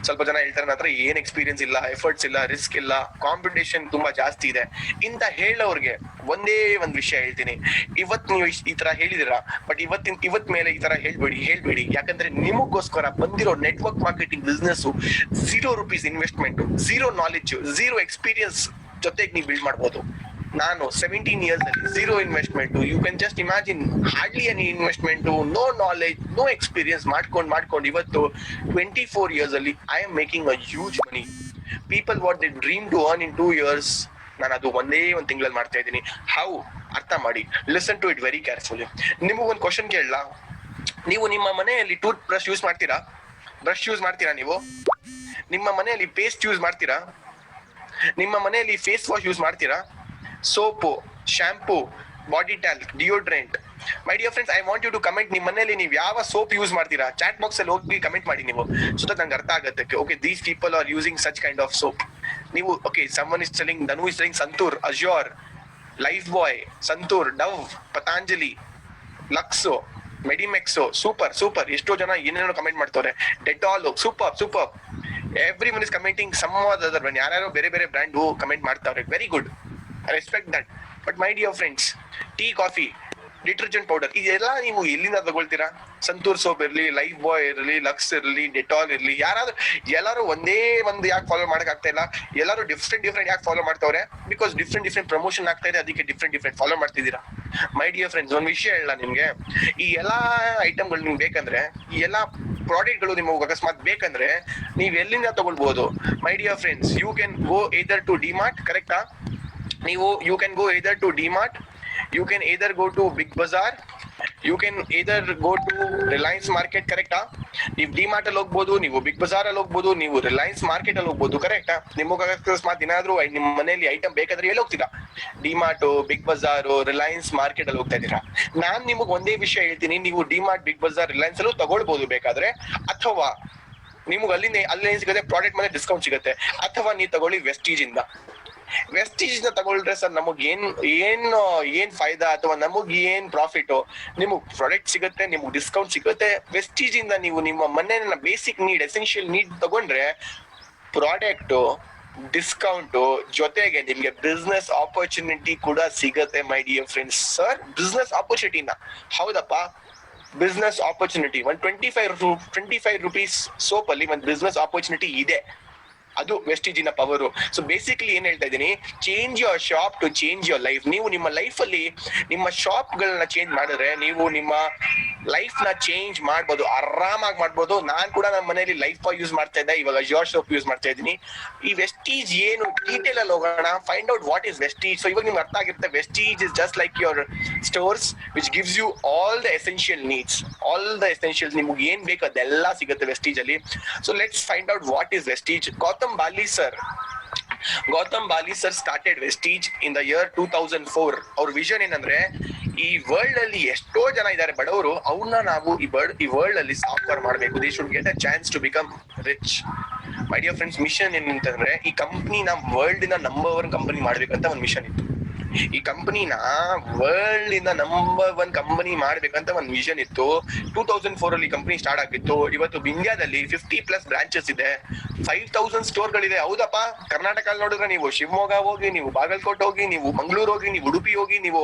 ಸ್ವಲ್ಪ ಜನ ಹೇಳ್ತಾರೆ ನನ್ನ ಹತ್ರ ಏನ್ ಎಕ್ಸ್ಪೀರಿಯನ್ಸ್ ಇಲ್ಲ, ಎಫರ್ಟ್ಸ್ ಇಲ್ಲ, ರಿಸ್ಕ್ ಇಲ್ಲ, ಕಾಂಪಿಟೇಷನ್ ತುಂಬಾ ಜಾಸ್ತಿ ಇದೆ ಇಂತ ಹೇಳೋರ್ಗೆ ಒಂದೇ ಒಂದ್ ವಿಷಯ ಹೇಳ್ತೀನಿ. ಇವತ್ ನೀವು ಈ ತರ ಹೇಳಿದಿರಾ, ಬಟ್ ಇವತ್ ಮೇಲೆ ಈ ತರ ಹೇಳ್ಬೇಡಿ. ಯಾಕಂದ್ರೆ ನಿಮಗೋಸ್ಕರ ಬಂದಿರೋ network marketing business 0 rupees investment, 0 knowledge, 0 experience ಜೊತೆಗೆ ನೀವು ಬಿಲ್ಡ್ ಮಾಡ್ಬೋದು. ನಾನು 17 years ಅಲ್ಲಿ 0 investment, you can just imagine, hardly any investment, no knowledge, no experience ಮಾಡ್ಕೊಂಡು ಇವತ್ತು 24 years ಅಲ್ಲಿ I am making a huge money. People what they dream to earn in 2 years, ನಾನು ಅದು ಒಂದೇ ಒಂದು ತಿಂಗಳಲ್ಲಿ ಮಾಡ್ತಾ ಇದ್ದೀನಿ. ಹೌ? ಅರ್ಥ ಮಾಡಿ, listen to it very carefully. ನಿಮಗೊಂದು ಕ್ವಶನ್ ಕೇಳಲ್ಲ, ನೀವು ನಿಮ್ಮ ಮನೆಯಲ್ಲಿ ಟೂತ್ ಬ್ರಷ್ ಯೂಸ್ ಮಾಡ್ತೀರಾ? ಬ್ರಷ್ ಯೂಸ್ ಮಾಡ್ತೀರಾ ನೀವು? ನಿಮ್ಮ ಮನೆಯಲ್ಲಿ ಪೇಸ್ಟ್ ಯೂಸ್ ಮಾಡ್ತೀರಾ? ನಿಮ್ಮ ಮನೆಯಲ್ಲಿ ಫೇಸ್ ವಾಶ್ ಯೂಸ್ ಮಾಡ್ತೀರಾ? Soap, shampoo, body talc, deodorant. My dear friends, I want you to comment ನಿಮ್ಮ ಮನೆಯಲ್ಲಿ ನೀವು ಯಾವ ಸೋಪ್ ಯೂಸ್ ಮಾಡ್ತೀರಾ. ಚಾಟ್ ಬಾಕ್ಸ್ ಅಲ್ಲಿ ಹೋಗಿ ಕಮೆಂಟ್ ಮಾಡಿ ನೀವು, ಸೊ ದಟ್ ನಂಗೆ ಅರ್ಥ ಆಗುತ್ತೆ. Okay, these people are using such kind of soap. ನೀವು okay, someone is telling, Danu is telling Santoor, Azure, Lifebuoy, Santoor, Dove, Patanjali, ಲಕ್ಸೋ, ಮೆಡಿಮೆಕ್ಸೋ, ಸೂಪರ್. ಎಷ್ಟೋ ಜನ ಏನೇನೋ ಕಮೆಂಟ್ ಮಾಡ್ತಾರೆ. Dettol, super. Everyone is commenting some other brand. ಯಾರ್ಯಾರೋ ಬೇರೆ ಬ್ರ್ಯಾಂಡ್ ಕಮೆಂಟ್ ಮಾಡ್ತಾರೆ. Very good, I respect that. But my dear friends, tea, coffee, detergent powder, ಇದೆಲ್ಲ ನೀವು ಎಲ್ಲಿಂದ ತಗೊಳ್ತೀರಾ? ಸಂತೂರ್ ಸೋಪ್ ಇರ್ಲಿ, ಲೈಫ್ ಬಾಯ್ ಇರಲಿ, ಲಕ್ಸ್ ಇರಲಿ, ಡೆಟಾಲ್ ಇರ್ಲಿ, ಎಲ್ಲರೂ ಒಂದೇ ಒಂದು ಯಾಕೆ ಫಾಲೋ ಮಾಡಕ್ ಆಗ್ತಾ ಇಲ್ಲ? ಎಲ್ಲರೂ ಡಿಫ್ರೆಂಟ್ ಯಾಕೆ ಫಾಲೋ ಮಾಡ್ತಾವ್ರೆ? ಬಿಕಾಸ್ ಡಿಫ್ರೆಂಟ್ ಪ್ರಮೋಷನ್ ಆಗ್ತಾ ಇದೆ, ಅದಕ್ಕೆ ಡಿಫ್ರೆಂಟ್ ಫಾಲೋ ಮಾಡ್ತಿದ್ದೀರಾ. ಮೈ ಡಿಯರ್ ಫ್ರೆಂಡ್ಸ್, ಒಂದ್ ವಿಷಯ ಹೇಳ ನಿಮ್ಗೆ, ಈ ಎಲ್ಲಾ ಐಟಮ್ಗಳು ನಿಮ್ಗೆ ಬೇಕಂದ್ರೆ, ಈ ಎಲ್ಲಾ ಪ್ರಾಡಕ್ಟ್ಗಳು ನಿಮಗೆ ಅಕಸ್ಮಾತ್ ಬೇಕಂದ್ರೆ ನೀವ್ ಎಲ್ಲಿಂದ ತಗೊಳ್ಬಹುದು? My dear friends, you can go either to DMart, ಕರೆಕ್ಟಾ? you can go either to DMart, you can either go to Big Bazaar, you can either go to Reliance Market, ಕರೆಕ್ಟಾ? ನೀವು ಡಿಮಾರ್ಟ್ ಅಲ್ಲಿ ಹೋಗ್ಬೋದು, ನೀವು ಬಿಗ್ ಬಜಾರ್ ಅಲ್ಲಿ ಹೋಗ್ಬೋದು, ನೀವು ರಿಲಯನ್ಸ್ ಮಾರ್ಕೆಟ್ ಅಲ್ಲಿ ಹೋಗ್ಬೋದು, ಕರೆಕ್ಟಾ? ನಿಮಗೆ ಅಕಸ್ಮಾತ್ ಏನಾದ್ರು ನಿಮ್ಮ ಮನೆಯಲ್ಲಿ ಐಟಮ್ ಬೇಕಾದ್ರೆ ಎಲ್ಲಿ ಹೋಗ್ತೀರಾ? ಡಿಮಾರ್ಟ್, ಬಿಗ್ ಬಜಾರ್, ರಿಲಯನ್ಸ್ ಮಾರ್ಕೆಟ್ ಅಲ್ಲಿ ಹೋಗ್ತಾ ಇದ್ದೀರಾ. ನಾನ್ ನಿಮಗೆ ಒಂದೇ ವಿಷಯ ಹೇಳ್ತೀನಿ, ನೀವು ಡಿಮಾರ್ಟ್, ಬಿಗ್ ಬಜಾರ್, ರಿಲಯನ್ಸ್ ಅಲ್ಲೂ ತಗೊಳ್ಬಹುದು ಬೇಕಾದ್ರೆ, ಅಥವಾ ನಿಮ್ಗೆ ಅಲ್ಲಿ ಸಿಗುತ್ತೆ ಪ್ರಾಡಕ್ಟ್ ಮೇಲೆ ಡಿಸ್ಕೌಂಟ್ ಸಿಗುತ್ತೆ, ಅಥವಾ ನೀವು ತಗೊಳ್ಳಿ ವೆಸ್ಟೀಜ್ ನ ತಗೊಳ್ರೆ ಸರ್ ನಮಗ್ ಏನ್ ಫಾಯ್ದಾ ಅಥವಾ ನಮಗ್ ಏನ್ ಪ್ರಾಫಿಟ್? ನಿಮಗ್ ಪ್ರಾಡಕ್ಟ್ ಸಿಗುತ್ತೆ, ನಿಮಗ್ ಡಿಸ್ಕೌಂಟ್ ಸಿಗುತ್ತೆ. ವೆಸ್ಟೀಜ್ ಇಂದ ನೀವು ನಿಮ್ಮ ಮನೆಯ ಬೇಸಿಕ್ ನೀಡ್, ಎಸೆನ್ಷಿಯಲ್ ನೀಡ್ ತಗೊಂಡ್ರೆ ಪ್ರಾಡಕ್ಟ್, ಡಿಸ್ಕೌಂಟ್ ಜೊತೆಗೆ ನಿಮ್ಗೆ ಬಿಸ್ನೆಸ್ ಆಪರ್ಚುನಿಟಿ ಕೂಡ ಸಿಗುತ್ತೆ. My dear friends, sir business ಆಪರ್ಚುನಿಟಿನ, ಹೌದಪ್ಪ, ಬಿಸ್ನೆಸ್ ಆಪರ್ಚುನಿಟಿ, 25 ರೂಪೀಸ್ ಸೋಪ್ ಅಲ್ಲಿ ಒಂದು ಬಿಸ್ನೆಸ್ ಆಪರ್ಚುನಿಟಿ ಇದೆ. ಅದು ವೆಸ್ಟೀಜಿನ ಪವರು. ಸೊ ಬೇಸಿಕ್ಲಿ ಏನ್ ಹೇಳ್ತಾ ಇದ್ದೀನಿ, change your shop to change your life. ನೀವು ನಿಮ್ಮ ಲೈಫ್ ಅಲ್ಲಿ ನಿಮ್ಮ ಶಾಪ್ ಗಳನ್ನ ಚೇಂಜ್ ಮಾಡಿದ್ರೆ ನೀವು ನಿಮ್ಮ ಲೈಫ್ ನ ಚೇಂಜ್ ಮಾಡ್ಬೋದು, ಆರಾಮಾಗಿ ಮಾಡ್ಬೋದು. ನಾನ್ ಕೂಡ ನಮ್ಮ ಮನೆಯಲ್ಲಿ ಲೈಫ್ ಬಾಯ್ ಯೂಸ್ ಮಾಡ್ತಾ ಇದ್ದೆ, ಇವಾಗ ಅಜ್ಯೂರ್ ಸೋಪ್ ಯೂಸ್ ಮಾಡ್ತಾ ಇದ್ದೀನಿ. ಈ ವೆಸ್ಟೀಜ್ ಏನು ಡೀಟೇಲ್ ಅಲ್ಲಿ ಹೋಗೋಣ, find out what is Vestige. So ಇವಾಗ ನಿಮ್ಗೆ ಅರ್ಥ ಆಗಿರುತ್ತೆ, Vestige is just like your stores which gives you all the essential needs, all the essentials. ನಿಮ್ಗೆ ಏನ್ ಬೇಕು ಅದೆಲ್ಲ ಸಿಗುತ್ತೆ ವೆಸ್ಟೀಜ್ ಅಲ್ಲಿ. So let's find out what is Vestige. Gautam Bali sir started Vestige in the year 2004. ಅವ್ರ ವಿಷನ್ ಏನಂದ್ರೆ, ಈ ವರ್ಲ್ಡ್ ಅಲ್ಲಿ ಎಷ್ಟೋ ಜನ ಇದ್ದಾರೆ ಬಡವರು, ಅವ್ರನ್ನ ನಾವು ಈ ವರ್ಲ್ಡ್ ಅಲ್ಲಿ ಸಾಫ್ಟ್ವೇರ್ ಮಾಡಬೇಕು. They should get a chance to become rich. My dear friends, mission ಏನಂತಂದ್ರೆ ಈ ಕಂಪ್ನಿನ ವರ್ಲ್ಡ್ ನ ನಂಬರ್ 1 ಕಂಪನಿ ಮಾಡ್ಬೇಕಂತ ಒಂದು ಮಿಷನ್ ಇತ್ತು. ಈ ಕಂಪನಿನ ವರ್ಲ್ಡ್ ಇಂದ ನಂಬರ್ 1 ಕಂಪನಿ ಮಾಡ್ಬೇಕಂತ ಒಂದು ವಿಷನ್ ಇತ್ತು. 2004 ಅಲ್ಲಿ ಕಂಪನಿ ಸ್ಟಾರ್ಟ್ ಆಗಿತ್ತು. ಇವತ್ತು ಇಂಡಿಯಾದಲ್ಲಿ 50+ ಬ್ರಾಂಚಸ್ ಇದೆ, 5000 ಸ್ಟೋರ್ಗಳಿದೆ. ಹೌದಪ್ಪ, ಕರ್ನಾಟಕ ನೋಡಿದ್ರೆ ನೀವು ಶಿವಮೊಗ್ಗ ಹೋಗಿ, ನೀವು ಬಾಗಲಕೋಟೆ ಹೋಗಿ, ನೀವು ಮಂಗಳೂರು ಹೋಗಿ, ನೀವು ಉಡುಪಿ ಹೋಗಿ, ನೀವು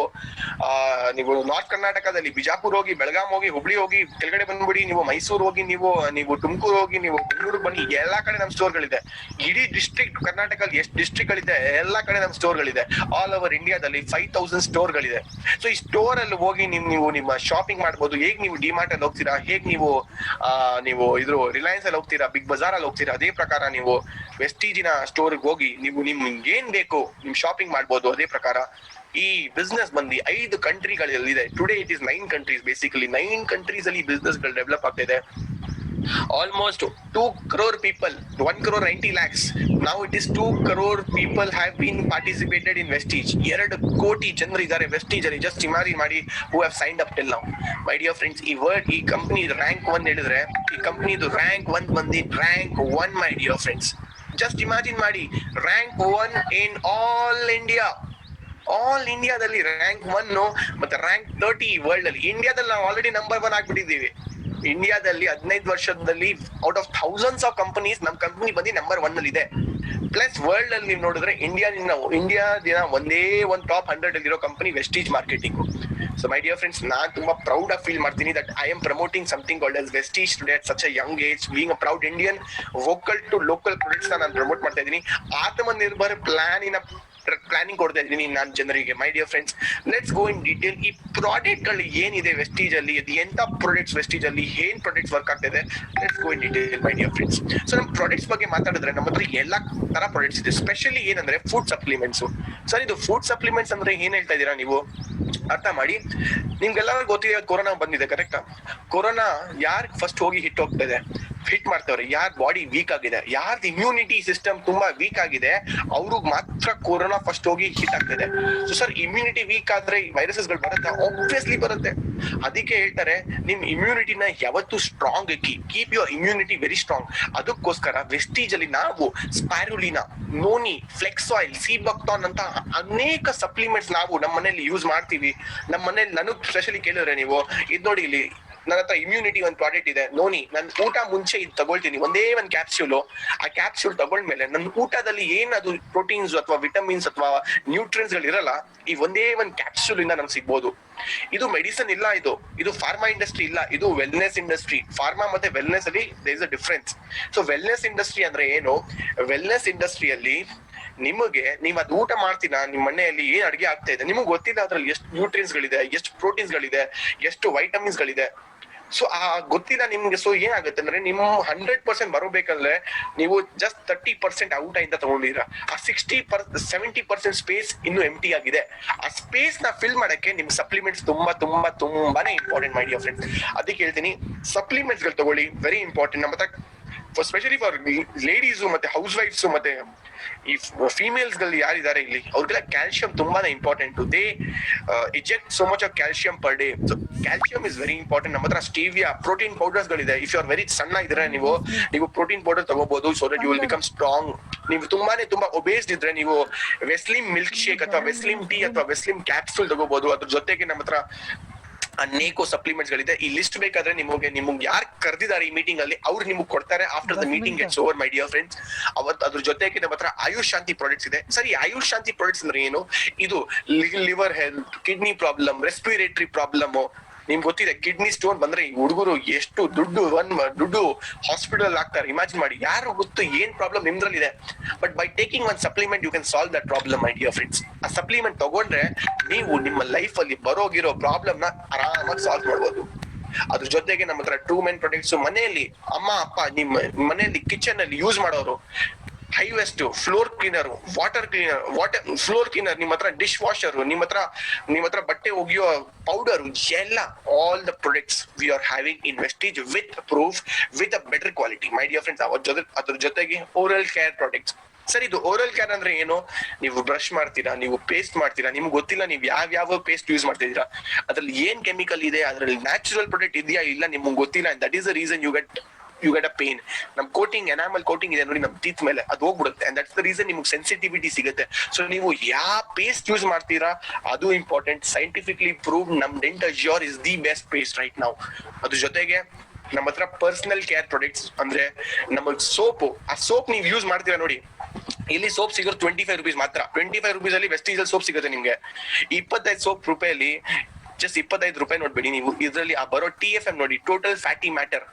ನಾರ್ತ್ ಕರ್ನಾಟಕದಲ್ಲಿ ಬಿಜಾಪುರ್ ಹೋಗಿ, ಬೆಳಗಾಂ ಹೋಗಿ, ಹುಬ್ಳಿ ಹೋಗಿ, ಕೆಳಗಡೆ ಬಂದ್ಬಿಡಿ, ನೀವು ಮೈಸೂರು ಹೋಗಿ, ನೀವು ತುಮಕೂರು ಹೋಗಿ, ನೀವು ಬೆಂಗಳೂರು ಬನ್ನಿ, ಎಲ್ಲಾ ಕಡೆ ನಮ್ ಸ್ಟೋರ್ಗಳಿದೆ. ಇಡೀ ಡಿಸ್ಟ್ರಿಕ್ಟ್ ಕರ್ನಾಟಕದಲ್ಲಿ ಎಷ್ಟು ಡಿಸ್ಟ್ರಿಕ್ಟ್ ಗಳಿದೆ ಎಲ್ಲಾ ಕಡೆ ನಮ್ ಸ್ಟೋರ್ಗಳಿದೆ. ಆಲ್ ಓವರ್ ಇಂಡಿಯಾದಲ್ಲಿ 5000 ಸ್ಟೋರ್ಗಳಿದೆ. ಸೊ ಈ ಸ್ಟೋರ್ ಅಲ್ಲಿ ಹೋಗಿ ನೀವು ನಿಮ್ಮ ಶಾಪಿಂಗ್ ಮಾಡ್ಬೋದು. ಹೇಗ್ ನೀವು ಡಿಮಾರ್ಟ್ ಅಲ್ಲಿ ಹೋಗ್ತೀರಾ, ಹೇಗ್ ನೀವು ಇದ್ರ ರಿಲಯನ್ಸ್ ಅಲ್ಲಿ ಹೋಗ್ತೀರಾ, ಬಿಗ್ ಬಜಾರ್ ಅಲ್ಲಿ ಹೋಗ್ತೀರಾ, ಅದೇ ಪ್ರಕಾರ ನೀವು ವೆಸ್ಟೀಜಿನ ಸ್ಟೋರ್ ಹೋಗಿ ನಿಮ್ಗೆ ಏನ್ ಬೇಕು ನಿಮ್ ಶಾಪಿಂಗ್ ಮಾಡ್ಬೋದು. ಅದೇ ಪ್ರಕಾರ ಈ ಬಿಸ್ನೆಸ್ ಬಂದು 5 ಕಂಟ್ರಿಗಳಲ್ಲಿದೆ. Today it is 9 countries. Basically 9 countries ಅಲ್ಲಿ ಬಿಸ್ನೆಸ್ ಗಳು ಡೆವಲಪ್ ಆಗ್ತಿದೆ. Almost 2 crore people, 1 crore 90 lakhs. Now it is 2 crore people have been participated in Vestige. 2 ಕೋಟಿ ಜನರು ಇದ್ದಾರೆ ವೆಸ್ಟೀಜ್ ಅಲ್ಲಿ. ಜಸ್ಟ್ ಇಮ್ಯಾಜಿನ್ ಮಾಡಿ who have signed up till now. My dear friends, ಈ ಕಂಪನಿ ರ್ಯಾಂಕ್ 1 ಹೇಳಿದ್ರೆ ಈ ಕಂಪನಿದು ರ್ಯಾಂಕ್ 1 ಬಂದು rank 1. My dear friends, just imagine ಮಾಡಿ, ರ್ಯಾಂಕ್ 1 in all ಇಂಡಿಯಾದಲ್ಲಿ ರ್ಯಾಂಕ್ 1 ಮತ್ತೆ ರ್ಯಾಂಕ್ 30 ವರ್ಲ್ಡ್ ಅಲ್ಲಿ. ಇಂಡಿಯಾದಲ್ಲಿ ನಾವು ಆಲ್ರೆಡಿ ನಂಬರ್ 1 ಆಗ್ಬಿಟ್ಟಿದ್ದೀವಿ. ಇಂಡಿಯಾದಲ್ಲಿ 15 ವರ್ಷದಲ್ಲಿ out of thousands of companies ನಮ್ ಕಂಪನಿ ಬಂದು ನಂಬರ್ 1 ಅಲ್ಲಿ ಇದೆ. ಪ್ಲಸ್ ವರ್ಲ್ಡ್ ಅಲ್ಲಿ ನೀವು ನೋಡಿದ್ರೆ ಇಂಡಿಯಾದಿನ ಒಂದೇ ಒಂದು ಟಾಪ್ 100 ಅಲ್ಲಿರೋ company Vestige marketing. So my dear friends, ನಾನ್ ತುಂಬಾ ಪ್ರೌಡ್ ಆಗಿ ಫೀಲ್ ಮಾಡ್ತೀನಿ that I am promoting something called as Vestige today at such a young age. Being a proud Indian, vocal to local products ನಾನು ಪ್ರಮೋಟ್ ಮಾಡ್ತಾ ಇದ್ದೀನಿ. ಆತ್ಮನಿರ್ಭರ ಪ್ಲಾನಿಂಗ್ ಕೊಡ್ತಾ ಇದ್ದೀನಿ ನಾನು ಜನರಿಗೆ. My dear friends, let's go in detail. ಈ ಪ್ರಾಡಕ್ಟ್ ಗಳು ಏನಿದೆ ವೆಸ್ಟೀಜ್ ಅಲ್ಲಿ, ಎಂತ ಪ್ರಾಡಕ್ಟ್ಸ್ ವೆಸ್ಟೀಜ್ ಅಲ್ಲಿ ಏನ್ ಪ್ರಾಡಕ್ಟ್ಸ್ ವರ್ಕ್ ಆಗ್ತಾ ಇದೆ, let's go in detail my dear friends. So ನಮ್ ಪ್ರಾಡಕ್ಟ್ಸ್ ಬಗ್ಗೆ ಮಾತಾಡಿದ್ರೆ ನಮ್ಮ ಹತ್ರ ಎಲ್ಲಾ ತರ ಪ್ರಾಡಕ್ಟ್ಸ್ ಇದೆ. ಸ್ಪೆಷಲಿ ಏನಂದ್ರೆ ಫುಡ್ ಸಪ್ಲಿಮೆಂಟ್ಸ್. ಸರ್, ಇದು ಫುಡ್ ಸಪ್ಲಿಮೆಂಟ್ಸ್ ಅಂದ್ರೆ ಏನ್ ಹೇಳ್ತಾ ಇದೀರಾ ನೀವು ಅರ್ಥ ಮಾಡಿ. ನಿಮ್ಗೆಲ್ಲರಿಗೂ ಗೊತ್ತಿದೆ ಕೊರೋನಾ ಬಂದಿದೆ, ಕರೆಕ್ಟಾ? ಕೊರೋನಾ ಯಾರ್ ಫಸ್ಟ್ ಹೋಗಿ ಹಿಟ್ ಮಾಡ್ತವ್ರೆ? ಯಾರ್ ಬಾಡಿ ವೀಕ್ ಆಗಿದೆ, ಯಾರ್ದು ಇಮ್ಯುನಿಟಿ ಸಿಸ್ಟಮ್ ತುಂಬಾ ವೀಕ್ ಆಗಿದೆ, ಅವ್ರಿಗೆ ಮಾತ್ರ ಕೊರೋನಾ ಫಸ್ಟ್ ಹೋಗಿ ಹಿಟ್ ಆಗ್ತದೆ. ಸೊ ಸರ್, ಇಮ್ಯುನಿಟಿ ವೀಕ್ ಆದ್ರೆ ವೈರಸಸ್ ಗಳು ಬರುತ್ತೆ, ಆಬ್ವಿಯಸ್ಲಿ ಬರುತ್ತೆ. ಅದಕ್ಕೆ ಹೇಳ್ತಾರೆ ನಿಮ್ ಇಮ್ಯುನಿಟಿನ ಯಾವತ್ತು strong keep your immunity very strong. ಅದಕ್ಕೋಸ್ಕರ ವೆಸ್ಟೀಜ್ ಅಲ್ಲಿ ನಾವು ಸ್ಪೈರುಲಿನಾ, ನೋನಿ, ಫ್ಲೆಕ್ಸ್ ಆಯಿಲ್, ಸೀಬಕ್ಟಾನ್ ಅಂತ ಅನೇಕ ಸಪ್ಲಿಮೆಂಟ್ಸ್ ನಾವು ನಮ್ಮ ಮನೆಯಲ್ಲಿ ಯೂಸ್ ಮಾಡ್ತೀವಿ. ನಮ್ಮ ಮನೇಲಿ ನನಗ್ ಸ್ಪೆಷಲಿ ಕೇಳಿದ್ರೆ ನೀವು ಇದ್ ನೋಡಿ, ಇಲ್ಲಿ ನನ್ನ ಹತ್ರ ಇಮ್ಯುನಿಟಿ ಒಂದು ಪ್ರಾಡಕ್ಟ್ ಇದೆ ನೋನಿ. ನನ್ ಊಟ ಮುಂಚೆ ಇದು ತಗೊಳ್ತೀನಿ, ಒಂದೇ ಒಂದು ಕ್ಯಾಪ್ಸ್ಯೂಲ್. ಆ ಕ್ಯಾಪ್ಸ್ಯೂಲ್ ತಗೊಂಡ್ಮೇಲೆ ನನ್ನ ಊಟದಲ್ಲಿ ಏನದು ಪ್ರೋಟೀನ್ಸ್ ಅಥವಾ ವಿಟಮಿನ್ಸ್ ಅಥವಾ ನ್ಯೂಟ್ರಿಯನ್ಸ್ ಗಳು ಇರಲ್ಲ, ಈ ಒಂದೇ ಒಂದು ಕ್ಯಾಪ್ಸ್ಯೂಲ್ ಇಂದ ನಮ್ಗೆ ಸಿಗ್ಬೋದು. ಇದು ಮೆಡಿಸನ್ ಇಲ್ಲ, ಇದು ಫಾರ್ಮಾ ಇಂಡಸ್ಟ್ರಿ ಇಲ್ಲ, ಇದು ವೆಲ್ನೆಸ್ ಇಂಡಸ್ಟ್ರಿ. ಫಾರ್ಮಾ ಮತ್ತೆ ವೆಲ್ನೆಸ್ ಅಲ್ಲಿ there is a difference. So wellness industry ಅಂದ್ರೆ ಏನು? ವೆಲ್ನೆಸ್ ಇಂಡಸ್ಟ್ರಿಯಲ್ಲಿ ನಿಮಗೆ ನೀವು ಅದು ಊಟ ಮಾಡ್ತೀರಾ, ನಿಮ್ಮ ಮನೆಯಲ್ಲಿ ಏನ್ ಅಡಿಗೆ ಆಗ್ತಾ ಇದೆ ನಿಮಗೆ ಗೊತ್ತಿಲ್ಲ ಅದ್ರಲ್ಲಿ ಎಷ್ಟು ನ್ಯೂಟ್ರಿಯನ್ಸ್ ಗಳಿದೆ, ಎಷ್ಟು ಪ್ರೋಟೀನ್ಸ್ ಗಳಿದೆ, ಎಷ್ಟು ವೈಟಮಿನ್ಸ್ ಗಳಿದೆ. ಸೊ ಆ ಗೊತ್ತಿಲ್ಲ ನಿಮ್ಗೆ. ಸೊ ಏನಾಗುತ್ತೆ ಅಂದ್ರೆ ನಿಮ್ಮ 100% ಬರಬೇಕಂದ್ರೆ ನೀವು ಜಸ್ಟ್ 30% ಔಟ್ ಇಂದ ತಗೊಂಡಿದ್ದೀರಾ. ಆ 70% ಸ್ಪೇಸ್ ಇನ್ನು ಎಂಟಿ ಆಗಿದೆ. ಆ ಸ್ಪೇಸ್ ನ ಫಿಲ್ ಮಾಡಕ್ಕೆ ನಿಮ್ ಸಪ್ಲಿಮೆಂಟ್ಸ್ ತುಂಬಾನೇ ಇಂಪಾರ್ಟೆಂಟ್ ಮೈ ಡಿಯರ್ ಫ್ರೆಂಡ್ಸ್. ಅದಕ್ಕೆ ಹೇಳ್ತೀನಿ, ಸಪ್ಲಿಮೆಂಟ್ಸ್ ಗಳು ತಗೊಳ್ಳಿ, ವೆರಿ ಇಂಪಾರ್ಟೆಂಟ್. ನಮ್ಮ ಹತ್ರ ಸ್ಪೆಷಲಿ ಫಾರ್ ಲೇಡೀಸ್ ಮತ್ತೆ ಹೌಸ್ ವೈಫ್ಸ್ ಮತ್ತೆ ಈ ಫೀಮೇಲ್ಸ್ ಗಳು ಯಾರಿದ್ದಾರೆ ಇಲ್ಲಿ, ಅವ್ರಿಗೆಲ್ಲ ಕ್ಯಾಲ್ಸಿಯಂ ತುಂಬಾನೇ important. They eject so much of calcium per day. So calcium is very important. ನಮ್ಮ ಹತ್ರ ಸ್ಟೀವಿಯಾ, ಪ್ರೋಟೀನ್ ಪೌಡರ್ಸ್ ಗಳಿದೆ. ಇಫ್ ಯು ಆರ್ ವೆರಿ ಸಣ್ಣ ಇದ್ರೆ ನೀವು ಪ್ರೋಟೀನ್ ಪೌಡರ್ ತಗೋಬಹುದು, so that you will become strong. ನೀವು ತುಂಬಾ ಒಬೇಸ್ಡ್ ಇದ್ರೆ ನೀವು ವೆಸ್ಲಿಮ್ ಮಿಲ್ಕ್ ಶೇಕ್ ಅಥವಾ ವೆಸ್ಲಿಮ್ ಟೀ ಅಥವಾ ವೆಸ್ಲಿಮ್ ಕ್ಯಾಪ್ಸೂಲ್ ತಗೋಬಹುದು. ಅದ್ರ ಜೊತೆಗೆ ನಮ್ಮ ಹತ್ರ ಅನೇಕ ಸಪ್ಲಿಮೆಂಟ್ಸ್ ಗಳಿದೆ. ಈ ಲಿಸ್ಟ್ ಬೇಕಾದ್ರೆ ನಿಮಗೆ ಯಾರು ಕರೆದಿದ್ದಾರೆ ಈ ಮೀಟಿಂಗ್ ಅಲ್ಲಿ, ಅವ್ರು ನಿಮ್ಗೆ ಕೊಡ್ತಾರೆ after the meeting gets over my dear friends. ಅದ್ರ ಜೊತೆಗೆ ನಮ್ಮ ಹತ್ರ ಆಯುಷ್ ಶಾಂತಿ ಪ್ರಾಡಕ್ಟ್ಸ್ ಇದೆ. ಸರಿ, ಆಯುಷ್ ಶಾಂತಿ ಪ್ರಾಡಕ್ಟ್ಸ್ ಅಂದ್ರೆ ಏನು? ಇದು liver health, kidney problem, respiratory problem. ನಿಮ್ಗೆ ಗೊತ್ತಿದೆ, ಕಿಡ್ನಿ ಸ್ಟೋನ್ ಬಂದ್ರೆ ಈ ಹುಡುಗರು ಎಷ್ಟು ದುಡ್ಡು ಹಾಸ್ಪಿಟಲ್ ಆಗ್ತಾರೆ. ಇಮ್ಯಾಜಿನ್ ಮಾಡಿ, ಯಾರು ಗೊತ್ತು ಏನ್ ಪ್ರಾಬ್ಲಮ್ ನಿಮ್ದ್ರಲ್ಲಿ ಇದೆ. But by taking one supplement you can solve that problem my dear friends. ಆ ಸಪ್ಲಿಮೆಂಟ್ ತಗೊಂಡ್ರೆ ನೀವು ನಿಮ್ಮ ಲೈಫ್ ಅಲ್ಲಿ ಬರೋಗಿರೋ ಪ್ರಾಬ್ಲಮ್ ನ ಆರಾಮಾಗಿ ಸಾಲ್ವ್ ಮಾಡ್ಬೋದು. ಅದ್ರ ಜೊತೆಗೆ ನಮ್ಮ ಹತ್ರ 2 ಮೇನ್ ಪ್ರಾಡಕ್ಟ್ಸ್. ಮನೆಯಲ್ಲಿ ಅಮ್ಮ ಅಪ್ಪ ನಿಮ್ಮ ಮನೆಯಲ್ಲಿ ಕಿಚನ್ ಅಲ್ಲಿ ಯೂಸ್ ಮಾಡೋರು high waste, floor cleaner, floor cleaner, ನಿಮ್ಮ ಹತ್ರ ಡಿಶ್ ವಾಷರ್, ನಿಮ್ಮ ಹತ್ರ ಬಟ್ಟೆ ಒಗೆಯೋ ಪೌಡರ್, ಎಲ್ಲ all the products we are having in Vestige with proof, with a better quality my dear friends. ಅದ್ರ ಜೊತೆಗೆ ಓರಲ್ ಕೇರ್ ಪ್ರಾಡಕ್ಟ್ಸ್. ಸರ್ ಇದು ಓರಲ್ ಕೇರ್ ಅಂದ್ರೆ ಏನು? ನೀವು ಬ್ರಷ್ ಮಾಡ್ತೀರಾ, ನೀವು ಪೇಸ್ಟ್ ಮಾಡ್ತೀರಾ, ನಿಮ್ಗೆ ಗೊತ್ತಿಲ್ಲ ನೀವು ಯಾವ ಪೇಸ್ಟ್ ಯೂಸ್ ಮಾಡ್ತಿದ್ದೀರಾ, ಅದ್ರಲ್ಲಿ ಏನ್ ಕೆಮಿಕಲ್ ಇದೆ, ಅದ್ರಲ್ಲಿ ನ್ಯಾಚುರಲ್ ಪ್ರಾಡಕ್ಟ್ ಇದೆಯಾ ಇಲ್ಲ ನಿಮ್ಗೆ ಗೊತ್ತಿಲ್ಲ. That is the reason you get a pain. ನಮ್ ಕೋಟಿಂಗ್, ಎನಾಮಲ್ ಕೋಟಿಂಗ್ ಇದೆ ನೋಡಿ ನಮ್ ಟೀತ್ ಮೇಲೆ, ಅದು ಹೋಗ್ಬಿಡುತ್ತೆ. ಅಂಡ್ ದಟ್ಸ್ ದ ರೀಸನ್ ನಿಮ್ಗೆ ಸೆನ್ಸಿಟಿವಿಟಿ ಸಿಗುತ್ತೆ. ಸೊ ನೀವು ಯಾವ ಪೇಸ್ಟ್ ಯೂಸ್ ಮಾಡ್ತೀರಾ ಅದು ಇಂಪಾರ್ಟೆಂಟ್. ಸೈಂಟಿಫಿಕ್ಲಿ ಪ್ರೂವ್ಡ್ ನಮ್ Dentassure is the best paste right ನಾವು. ಅದ್ರ ಜೊತೆಗೆ ನಮ್ಮ ಹತ್ರ ಪರ್ಸನಲ್ ಕೇರ್ ಪ್ರಾಡಕ್ಟ್ಸ್ ಅಂದ್ರೆ ನಮ್ಮ ಸೋಪ್. ಆ ಸೋಪ್ ನೀವು ಯೂಸ್ ಮಾಡ್ತೀರಾ ನೋಡಿ, ಇಲ್ಲಿ ಸೋಪ್ ಸಿಗೋದು 25 rupees ಮಾತ್ರ. 25 rupees ಅಲ್ಲಿ ವೆಸ್ಟಿಜಲ್ ಸೋಪ್ ಸಿಗುತ್ತೆ ನಿಮ್ಗೆ. 25 ಸೋಪ್ ರೂಪಾಯಲ್ಲಿ ಜಸ್ಟ್ 25 ರೂಪಾಯಿ ನೋಡ್ಬೇಡಿ ನೀವು. ಇದರಲ್ಲಿ ಆ ಬರೋ TFM ನೋಡಿ, ಟೋಟಲ್ ಫ್ಯಾಟಿ ಮ್ಯಾಟರ್.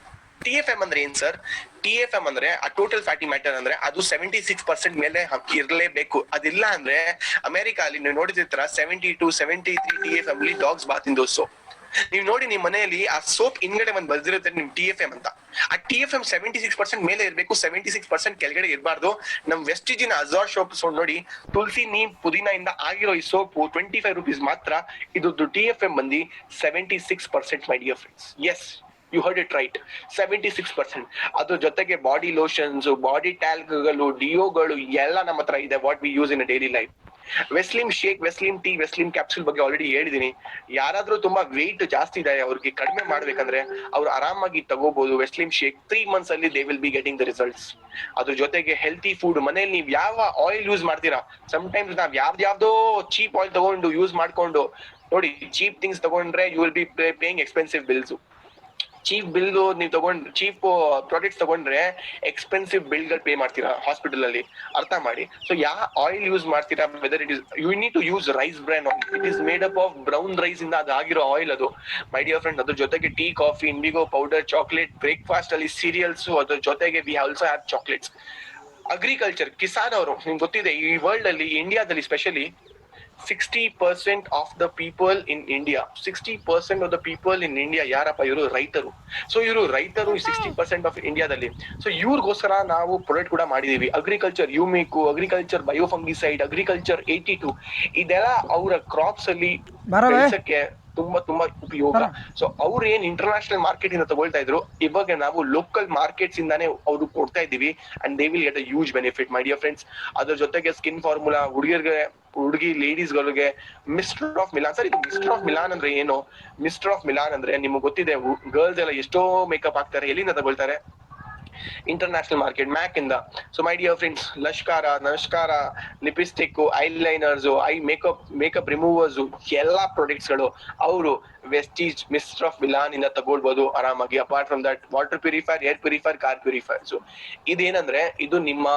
TFM ಅಂದ್ರೆ ಏನ್ ಸರ್? TFM ಅಂದ್ರೆ ಆ ಟೋಟಲ್ ಫ್ಯಾಟಿ ಮ್ಯಾಟರ್ ಅಂದ್ರೆ ಅದು 76% ಮೇಲೆ ಇರ್ಲೇಬೇಕು. ಅದಿಲ್ಲ ಅಂದ್ರೆ ಅಮೆರಿಕ ಅಲ್ಲಿ ನೀವು ನೋಡಿದಿರ್ತಾರ 72, 73 TFM ಅಲ್ಲಿ ಡಾಗ್ಸ್ ಬಾತ್ ಇನ್ ದೋಸ್ ಸೋಪ್. ನೀವ್ ನೋಡಿ ನಿಮ್ ಮನೆಯಲ್ಲಿ ಆ ಸೋಪ್ ಹಿಂದ್ಗಡೆ ಒಂದ್ ಬರ್ದಿರುತ್ತೆ ನಿಮ್ TFM ಅಂತ. ಆ TFM 76% ಮೇಲೆ ಇರ್ಬೇಕು, 76% ಕೆಳಗಡೆ ಇರಬಾರ್ದು. ನಮ್ ವೆಸ್ಟಿಜಿನ ಅಜಾರ್ ಸೋಪ್ ನೋಡಿ, ತುಳಸಿ ನೀಮ್ ಪುದೀನ ಇಂದ ಆಗಿರೋ ಈ ಸೋಪ್ 25 rupees ಮಾತ್ರ. ಇದು TFM ಬಂದಿ 76% my dear friends. Yes, you heard it right, 76%. ಅದ್ರ ಜೊತೆಗೆ ಬಾಡಿ ಲೋಷನ್ಸ್, ಬಾಡಿ ಟ್ಯಾಲ್ಕ್ಗಳು, ಡಿಯೋಗಳು ಎಲ್ಲ ನಮ್ಮ ಹತ್ರ ಇದೆ. What we use in a daily life. Veslim shake, Veslim tea, Veslim capsule ಬಗ್ಗೆ ಆಲ್ರೆಡಿ ಹೇಳಿದೀನಿ. ಯಾರಾದ್ರೂ ತುಂಬಾ ವೆಯ್ಟ್ ಜಾಸ್ತಿ ಇದೆ, ಅವ್ರಿಗೆ ಕಡಿಮೆ ಮಾಡ್ಬೇಕಂದ್ರೆ ಅವ್ರು ಆರಾಮಾಗಿ ತಗೋಬಹುದು ವೆಸ್ಲಿಮ್ ಶೇಕ್. 3 months ಅಲ್ಲಿ they will be getting the results. ಅದ್ರ ಜೊತೆಗೆ ಹೆಲ್ತಿ ಫುಡ್, ಮನೇಲಿ ನೀವ್ ಯಾವ ಆಯಿಲ್ ಯೂಸ್ ಮಾಡ್ತೀರಾ, ಸಮ್ಟೈಮ್ಸ್ ನಾವ್ ಯಾವ್ದೋ ಚೀಪ್ ಆಯಿಲ್ ತಗೊಂಡು ಯೂಸ್ ಮಾಡ್ಕೊಂಡು ನೋಡಿ, ಚೀಪ್ ಥಿಂಗ್ಸ್ ತಗೊಂಡ್ರೆ you will be paying expensive bills. Cheap bill ನೀವು ಚೀಪ್ ಪ್ರಾಡಕ್ಟ್ಸ್ ತಗೊಂಡ್ರೆ ಎಕ್ಸ್ಪೆನ್ಸಿವ್ ಬಿಲ್ ಗಳು ಪೇ ಮಾಡ್ತೀರಾ ಹಾಸ್ಪಿಟಲ್ ಅಲ್ಲಿ, ಅರ್ಥ ಮಾಡಿ. ಸೊ ಯಾವ ಆಯಿಲ್ ಯೂಸ್ ಮಾಡ್ತೀರಾ, whether it is, you need to use rice bran oil. It is made up of brown rice ಇಂದ ಅದಾಗಿರೋ ಆಯಿಲ್ ಅದು, ಮೈ ಡಿಯರ್ ಫ್ರೆಂಡ್. ಅದ್ರ ಜೊತೆಗೆ tea, coffee, indigo powder, chocolate, breakfast ಅಲ್ಲಿ ಸೀರಿಯಲ್ಸ್, ಅದ್ರ ಜೊತೆಗೆ we also have chocolates. Agriculture, Kisan ಅವರು, ನಿಮ್ಗೆ ಗೊತ್ತಿದೆ ಈ ವರ್ಲ್ಡ್ ಅಲ್ಲಿ, ಇಂಡಿಯಾದಲ್ಲಿ specially 60% of the people in India, 60% of the people in India ಯಾರಪ್ಪ? ಇವರು ರೈತರು. ಸೊ ಇವರು ರೈತರು 60% ಆಫ್ ಇಂಡಿಯಾದಲ್ಲಿ. ಸೊ ಇವ್ರಿಗೋಸ್ಕರ ನಾವು ಪ್ರಾಡಕ್ಟ್ ಕೂಡ ಮಾಡಿದೀವಿ. ಅಗ್ರಿಕಲ್ಚರ್ ಯೂಮಿಕು, ಅಗ್ರಿಕಲ್ಚರ್ ಬಯೋಫಂಗಿಸೈಡ್, ಅಗ್ರಿಕಲ್ಚರ್ 82, ಇದೆಲ್ಲ ಅವರ ಕ್ರಾಪ್ಸ್ ಅಲ್ಲಿ ಬೆಳೆಸಕ್ಕೆ ತುಂಬಾ ಉಪಯೋಗ. ಸೊ ಅವ್ರು ಏನ್ ಇಂಟರ್ನ್ಯಾಷನಲ್ ಮಾರ್ಕೆಟ್ ಇಂದ ತಗೊಳ್ತಾ ಇದ್ರು, ಇವಾಗ ನಾವು ಲೋಕಲ್ ಮಾರ್ಕೆಟ್ಸ್ ಇಂದಾನೆ ಅವ್ರು ಕೊಡ್ತಾ ಇದೀವಿ. And they will get a huge benefit my dear friends. ಅದ್ರ ಜೊತೆಗೆ ಸ್ಕಿನ್ ಫಾರ್ಮುಲಾ, ಹುಡುಗಿ ಲೇಡೀಸ್ ಗಳಿಗೆ ಮಿಸ್ಟರ್ ಆಫ್ ಮಿಲಾನ್. ಸರ್ ಇದು ಮಿಸ್ಟರ್ ಆಫ್ ಮಿಲಾನ್ ಅಂದ್ರೆ ಏನು? ಮಿಸ್ಟರ್ ಆಫ್ ಮಿಲಾನ್ ಅಂದ್ರೆ ನಿಮ್ಗೆ ಗೊತ್ತಿದೆ, ಗರ್ಲ್ಸ್ ಎಲ್ಲ ಎಷ್ಟೋ ಮೇಕಪ್ ಹಾಕ್ತಾರೆ, ಎಲ್ಲಿಂದ ತಗೊಳ್ತಾರೆ? ಇಂಟರ್ನ್ಯಾಷನಲ್ ಮಾರ್ಕೆಟ್, ಮ್ಯಾಕ್ ಇಂದ. ಸೊ ಮೈ ಡಿಯರ್ ಫ್ರೆಂಡ್ಸ್, ನಮಸ್ಕಾರ, ಲಿಪಿಸ್ಟಿಕ್, ಐಲೈನರ್ಸ್, ಐ ಮೇಕಪ್ ರಿಮೂವರ್ಸ್, ಎಲ್ಲಾ ಪ್ರಾಡಕ್ಟ್ಸ್ ಗಳು ಅವರು ವೆಸ್ಟೀಜ್ ಮಿಸ್ಟರ್ ಆಫ್ ಮಿಲಾನ್ ಇಂದ ತಗೊಳ್ಬಹುದು ಆರಾಮಾಗಿ. Apart from that water purifier, air purifier, car purifier. So ಇದೇನಂದ್ರೆ ಇದು ನಿಮ್ಮ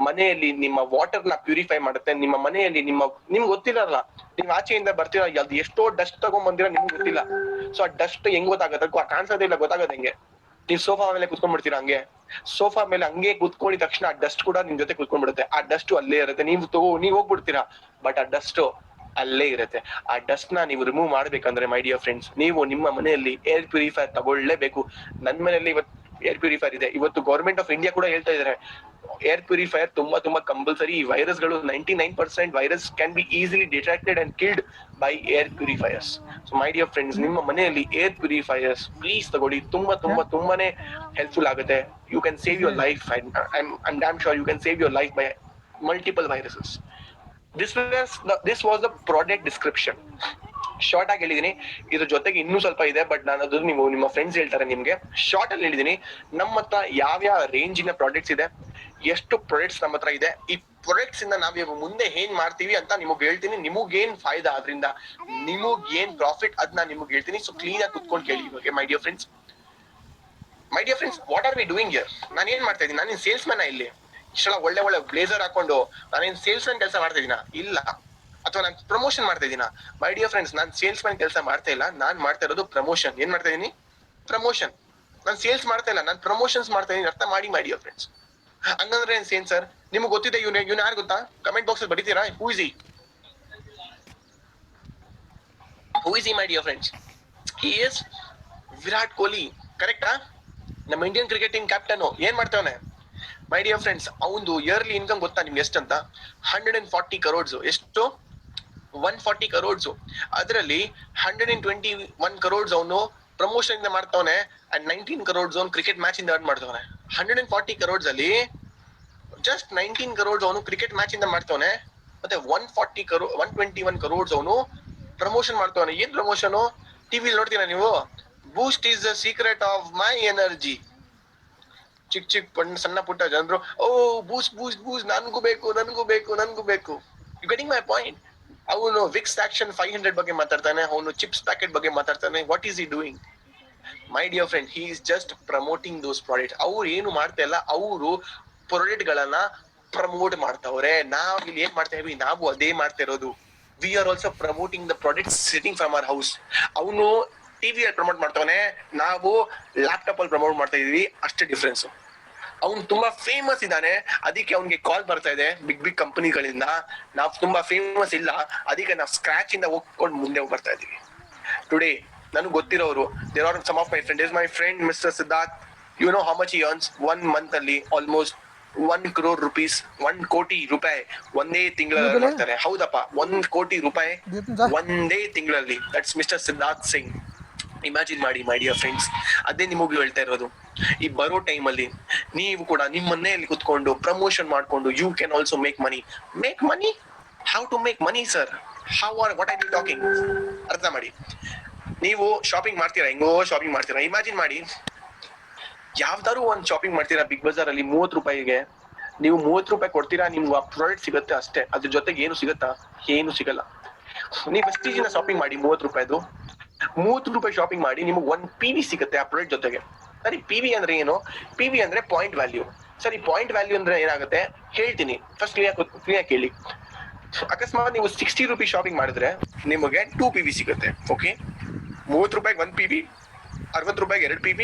ಮನೆಯಲ್ಲಿ ನಿಮ್ಮ ವಾಟರ್ ನ ಪ್ಯೂರಿಫೈ ಮಾಡುತ್ತೆ. ನಿಮ್ಮ ಮನೆಯಲ್ಲಿ ನಿಮ್ಗೆ ಗೊತ್ತಿರಲ್ಲ, ನೀವು ಆಚೆಯಿಂದ ಬರ್ತೀರಾ, ಅದು ಎಷ್ಟೋ ಡಸ್ಟ್ ತಗೊಂಡ್ ಬಂದಿರ ನಿಮ್ಗೆ ಗೊತ್ತಿಲ್ಲ. ಸೊ ಆ ಡಸ್ಟ್ ಹೆಂಗ್ ಗೊತ್ತಾಗತ್ತೆ? ಕಾಣಿಸೋದೇ ಇಲ್ಲ, ಗೊತ್ತಾಗತ್ತೆ ಹೆಂಗೆ? ನೀವು ಸೋಫಾ ಮೇಲೆ ಕುತ್ಕೊಂಡ್ಬಿಡ್ತೀರಾ, ಹಂಗೆ ಸೋಫಾ ಮೇಲೆ ಹಂಗೆ ಕುತ್ಕೊಂಡಿದ ತಕ್ಷಣ ಆ ಡಸ್ಟ್ ಕೂಡ ನಿಮ್ ಜೊತೆ ಕುತ್ಕೊಂಡ್ಬಿಡುತ್ತೆ. ಆ ಡಸ್ಟ್ ಅಲ್ಲೇ ಇರುತ್ತೆ, ನೀವ್ ಹೋಗ್ಬಿಡ್ತೀರಾ, ಬಟ್ ಆ ಡಸ್ಟ್ ಅಲ್ಲೇ ಇರುತ್ತೆ. ಆ ಡಸ್ಟ್ ನ ನೀವು ರಿಮೂವ್ ಮಾಡ್ಬೇಕಂದ್ರೆ ಮೈ ಡಿಯರ್ ಫ್ರೆಂಡ್ಸ್, ನೀವು ನಿಮ್ಮ ಮನೆಯಲ್ಲಿ ಏರ್ ಪ್ಯೂರಿಫೈರ್ ತಗೊಳ್ಳೇಬೇಕು. ನನ್ ಮನೆಯಲ್ಲಿ ಇವತ್ತು ಏರ್ ಪ್ಯೂರಿಫೈರ್ ಇದೆ. ಇವತ್ತು ಗವರ್ಮೆಂಟ್ ಆಫ್ ಇಂಡಿಯಾ ಕೂಡ ಹೇಳ್ತಾ ಇದಾರೆ ಏರ್ ಪ್ಯೂರಿಫೈರ್ ತುಂಬಾ ಕಂಪಲ್ಸರಿ. ಈ ವೈರಸ್ಗಳು 99% virus can be easily detected and killed by air purifiers. So my dear friends, ನಿಮ್ಮ ಮನೆಯಲ್ಲಿ ಏರ್ ಪ್ಯೂರಿಫೈಯರ್ಸ್ ಪ್ಲೀಸ್ ತಗೊಳ್ಳಿ. ತುಂಬಾನೇ ಹೆಲ್ಪ್ಫುಲ್ ಆಗುತ್ತೆ. You can save your life. I am sure you can save your life by multiple viruses. This was the product description. Short ಆಗಿ ಹೇಳಿದೀನಿ. ಇದ್ರ ಜೊತೆಗೆ ಇನ್ನೂ ಸ್ವಲ್ಪ ಇದೆ, ಬಟ್ ನಾನು ಅದು ನಿಮ್ಮ ಫ್ರೆಂಡ್ಸ್ ಹೇಳ್ತಾರೆ ನಿಮ್ಗೆ. ಶಾರ್ಟ್ ಅಲ್ಲಿ ಹೇಳಿದೀನಿ ನಮ್ಮ ಹತ್ರ ಯಾವ ರೇಂಜಿನ ಪ್ರಾಡಕ್ಟ್ಸ್ ಇದೆ, ಎಷ್ಟು ಪ್ರಾಡಕ್ಟ್ಸ್ ನಮ್ಮ ಹತ್ರ ಇದೆ, ಈ ಪ್ರಾಡಕ್ಟ್ಸ್ ಇಂದ ನಾವ್ ಮುಂದೆ ಏನ್ ಮಾಡ್ತೀವಿ ಅಂತ ನಿಮಗ್ ಹೇಳ್ತೀನಿ. ನಿಮಗೇನ್ ಫಾಯ್ದಾ, ಅದರಿಂದ ನಿಮಗೇನ್ ಪ್ರಾಫಿಟ್ ಅದನ್ನ ನಿಮಗ್ ಹೇಳ್ತೀನಿ. ಸೊ ಕ್ಲೀನ್ ಆಗಿ ಕುತ್ಕೊಂಡು ಕೇಳಿ ಇವಾಗ ಮೈ dear friends. What are we doing here? ನಾನು ಏನ್ ಮಾಡ್ತಾ ಇದ್ದೀನಿ? ನಾನೇನ್ ಸೇಲ್ಸ್ ಮ್ಯಾನ್ ಇಲ್ಲಿ ಇಷ್ಟೆಲ್ಲ ಒಳ್ಳೆ ಬ್ಲೇಸರ್ ಹಾಕೊಂಡು ನಾನೇನ್ ಸೇಲ್ಸ್ ಮ್ಯಾನ್ ಕೆಲಸ ಮಾಡ್ತಾ ಇದೀನ? ಇಲ್ಲ. ಅಥವಾ ನಾನು ಪ್ರಮೋಷನ್ ಮಾಡ್ತಾ ಇದೀನ? ಮೈ ಡಿಯರ್ ಫ್ರೆಂಡ್ಸ್, ನಾನ್ ಸೇಲ್ಸ್ ಮ್ಯಾನ್ ಕೆಲಸ ಮಾಡ್ತಾ ಇಲ್ಲ, ನಾನ್ ಮಾಡ್ತಾ ಇರೋದು ಪ್ರಮೋಷನ್. ಏನ್ ಮಾಡ್ತಾ ಇದೀನಿ? ಪ್ರಮೋಷನ್. ನಾನ್ ಸೇಲ್ಸ್ ಮಾಡ್ತಾ ಇಲ್ಲ, ನಾನ್ ಪ್ರಮೋಷನ್ಸ್ ಮಾಡ್ತಾ ಇದೀನಿ. ಅರ್ಥ ಮಾಡಿ ಮೈ ಡಿಯರ್ ಫ್ರೆಂಡ್ಸ್. ಹಂಗಂದ್ರೆ ಏನ್ ಸರ್? ನಿಮ್ಗೆ ಗೊತ್ತಿದೆ ಇವ್ನ ಯಾರು ಗೊತ್ತಾ? ಕಮೆಂಟ್ ಬಾಕ್ಸ್ ಅಲ್ಲಿ ಬರೀತೀರಾ? Who is he my dear friends? He is Virat Kohli. ಕರೆಕ್ಟಾ? ನಮ್ಮ ಇಂಡಿಯನ್ ಕ್ರಿಕೆಟ್ ಟೀಮ್ ಕ್ಯಾಪ್ಟನ್. ಏನ್ ಮಾಡ್ತಾವನೆ ಮೈ ಡಿಯರ್ ಫ್ರೆಂಡ್ಸ್? ಅವನು ಇಯರ್ಲಿ ಇನ್ಕಮ್ ಗೊತ್ತಾ ನಿಮ್ಗೆ ಎಷ್ಟಂತ? 140 crores. ಎಷ್ಟು? 140 crores. ಅದರಲ್ಲಿ 121 crores ಅವನು ಪ್ರಮೋಷನ್ ಇಂದ ಮಾಡ್ತಾವನೆ, ಅಂಡ್ 19 crores ಅವನು ಕ್ರಿಕೆಟ್ ಮ್ಯಾಚ್ ಇಂದ ಅರ್ನ್ ಮಾಡ್ತಾವನೆ. 140 crores ಅಲ್ಲಿ ಜಸ್ಟ್ 19 crores ಅವನು ಕ್ರಿಕೆಟ್ ಮ್ಯಾಚ್ ಇಂದ ಮಾಡ್ತವನೆ, ಮತ್ತೆ 121 crores ಅವನು ಪ್ರಮೋಷನ್ ಮಾಡ್ತವನೆ. ಏನ್ ಪ್ರಮೋಷನ್? ಟಿವಿ ನೋಡ್ತೀರಾ ನೀವು? Boost is the secret of my energy. ಚಿಕ್ಕ ಸಣ್ಣ ಪುಟ್ಟ ಜನರು ಓ ಬೂಸ್ಟ್ ಬೂಸ್ಟ್ ಬೂಸ್ಟ್ ನನ್ಗೂ ಬೇಕು. You getting my point? ಅವನು ವಿಕ್ಸ್ ಆಕ್ಷನ್ 500 ಬಗ್ಗೆ ಮಾತಾಡ್ತಾನೆ, ಅವನು ಚಿಪ್ಸ್ ಪ್ಯಾಕೆಟ್ ಬಗ್ಗೆ ಮಾತಾಡ್ತಾನೆ. What is he doing? My dear friend, he is just promoting those product. ಅವ್ರು ಏನು ಮಾಡ್ತಾ ಇಲ್ಲ, ಅವರು ಪ್ರಾಡಕ್ಟ್ ಗಳನ್ನ ಪ್ರಮೋಟ್ ಮಾಡ್ತಾವ್ರೆ. ನಾವ್ ಇಲ್ಲಿ ಏನ್ ಮಾಡ್ತಾ ಇದೀವಿ? ನಾವು ಅದೇ ಮಾಡ್ತಾ ಇರೋದು. We are also promoting the product sitting from our house. ಅವನು ಟಿವಿ ಅಲ್ಲಿ ಪ್ರಮೋಟ್ ಮಾಡ್ತಾವನೆ, ನಾವು ಲ್ಯಾಪ್ಟಾಪ್ ಅಲ್ಲಿ ಪ್ರಮೋಟ್ ಮಾಡ್ತಾ ಇದೀವಿ. ಅಷ್ಟೇ ಡಿಫ್ರೆನ್ಸ್. ಅವ್ನು ತುಂಬಾ ಫೇಮಸ್ ಇದ್ದಾನೆ, ಅದಕ್ಕೆ ಅವ್ನಿಗೆ ಕಾಲ್ ಬರ್ತಾ ಇದೆ ಬಿಗ್ ಕಂಪನಿಗಳಿಂದ. ನಾವು ತುಂಬಾ ಫೇಮಸ್ ಇಲ್ಲ, ಅದಕ್ಕೆ ನಾವು ಸ್ಕ್ರಾಚ್ ಇಂದ ಹೋಗ್ಕೊಂಡು ಮುಂದೆ ಬರ್ತಾ ಇದೀವಿ. ಟುಡೇ ನನಗೆ ಗೊತ್ತಿರೋರು, there are some of my friend. Is my friend mister Siddharth. You know how much he earns 1 month ಅಲ್ಲಿ? ಆಲ್ಮೋಸ್ಟ್ 1 crore rupees, 1 ಕೋಟಿ ರೂಪಾಯಿ ಒಂದೇ ತಿಂಗಳಲ್ಲಿ ಮಾಡ್ತಾರೆ. ಹೌದಪ್ಪ, 1 ಕೋಟಿ ರೂಪಾಯಿ ಒಂದೇ ತಿಂಗಳಲ್ಲಿ. That's mister Siddharth Singh. Imagine ಮಾಡಿ ಮೈ ಡಿಯರ್ ಫ್ರೆಂಡ್ಸ್. ಅದೇ ನಿಮಗೂ ಹೇಳ್ತಾ ಇರೋದು, ಈ ಬರೋ ಟೈಮ್ ಅಲ್ಲಿ ನೀವು ಕೂಡ ನಿಮ್ಮ ಮನೆಯಲ್ಲಿ ಕುತ್ಕೊಂಡು ಪ್ರಮೋಷನ್ ಮಾಡ್ಕೊಂಡು you can also make money. How to make money sir? What are you talking? ಅರ್ಥ ಮಾಡಿ. ನೀವು ಶಾಪಿಂಗ್ ಮಾಡ್ತೀರಾ, ಹೆಂಗೋ ಶಾಪಿಂಗ್ ಮಾಡ್ತೀರಾ. ಇಮ್ಯಾಜಿನ್ ಮಾಡಿ, ಯಾವ್ದಾದ್ರು ಒಂದ್ ಶಾಪಿಂಗ್ ಮಾಡ್ತೀರಾ ಬಿಗ್ ಬಜಾರ್ ಅಲ್ಲಿ 30 ರೂಪಾಯಿಗೆ. ನೀವು 30 ರೂಪಾಯಿ ಕೊಡ್ತೀರಾ, ನಿಮ್ಗೆ ಆ ಪ್ರಾಡಕ್ಟ್ ಸಿಗುತ್ತೆ ಅಷ್ಟೇ. ಅದ್ರ ಜೊತೆಗೆ ಏನು ಸಿಗುತ್ತಾ? ಏನು ಸಿಗಲ್ಲ. ನೀವು ವೆಸ್ಟೀಜಿನ ಶಾಪಿಂಗ್ ಮಾಡಿ 30 ರೂಪಾಯಿದು, 30 ರೂಪಾಯಿ ಶಾಪಿಂಗ್ ಮಾಡಿ, ನಿಮ್ಗೆ 1 PV ಸಿಗುತ್ತೆ ಆ ಪ್ರಾಡಕ್ಟ್ ಜೊತೆಗೆ. ಸರಿ, PV ಅಂದ್ರೆ ಏನು? PV ಅಂದ್ರೆ ಪಾಯಿಂಟ್ ವ್ಯಾಲ್ಯೂ. ಸರಿ, ಪಾಯಿಂಟ್ ವ್ಯಾಲ್ಯೂ ಅಂದ್ರೆ ಏನಾಗುತ್ತೆ ಹೇಳ್ತೀನಿ. ಫಸ್ಟ್ ಕ್ಲಿಯರ್ ಕೇಳಿ. ಅಕಸ್ಮಾತ್ ನೀವು 60 ರೂಪಾಯಿ ಶಾಪಿಂಗ್ ಮಾಡಿದ್ರೆ ನಿಮಗೆ 2 PV ಸಿಗುತ್ತೆ. ಓಕೆ, 30 ರೂಪಾಯಿಗೆ 1 PV, 60 ರೂಪಾಯಿಗೆ 2 PV,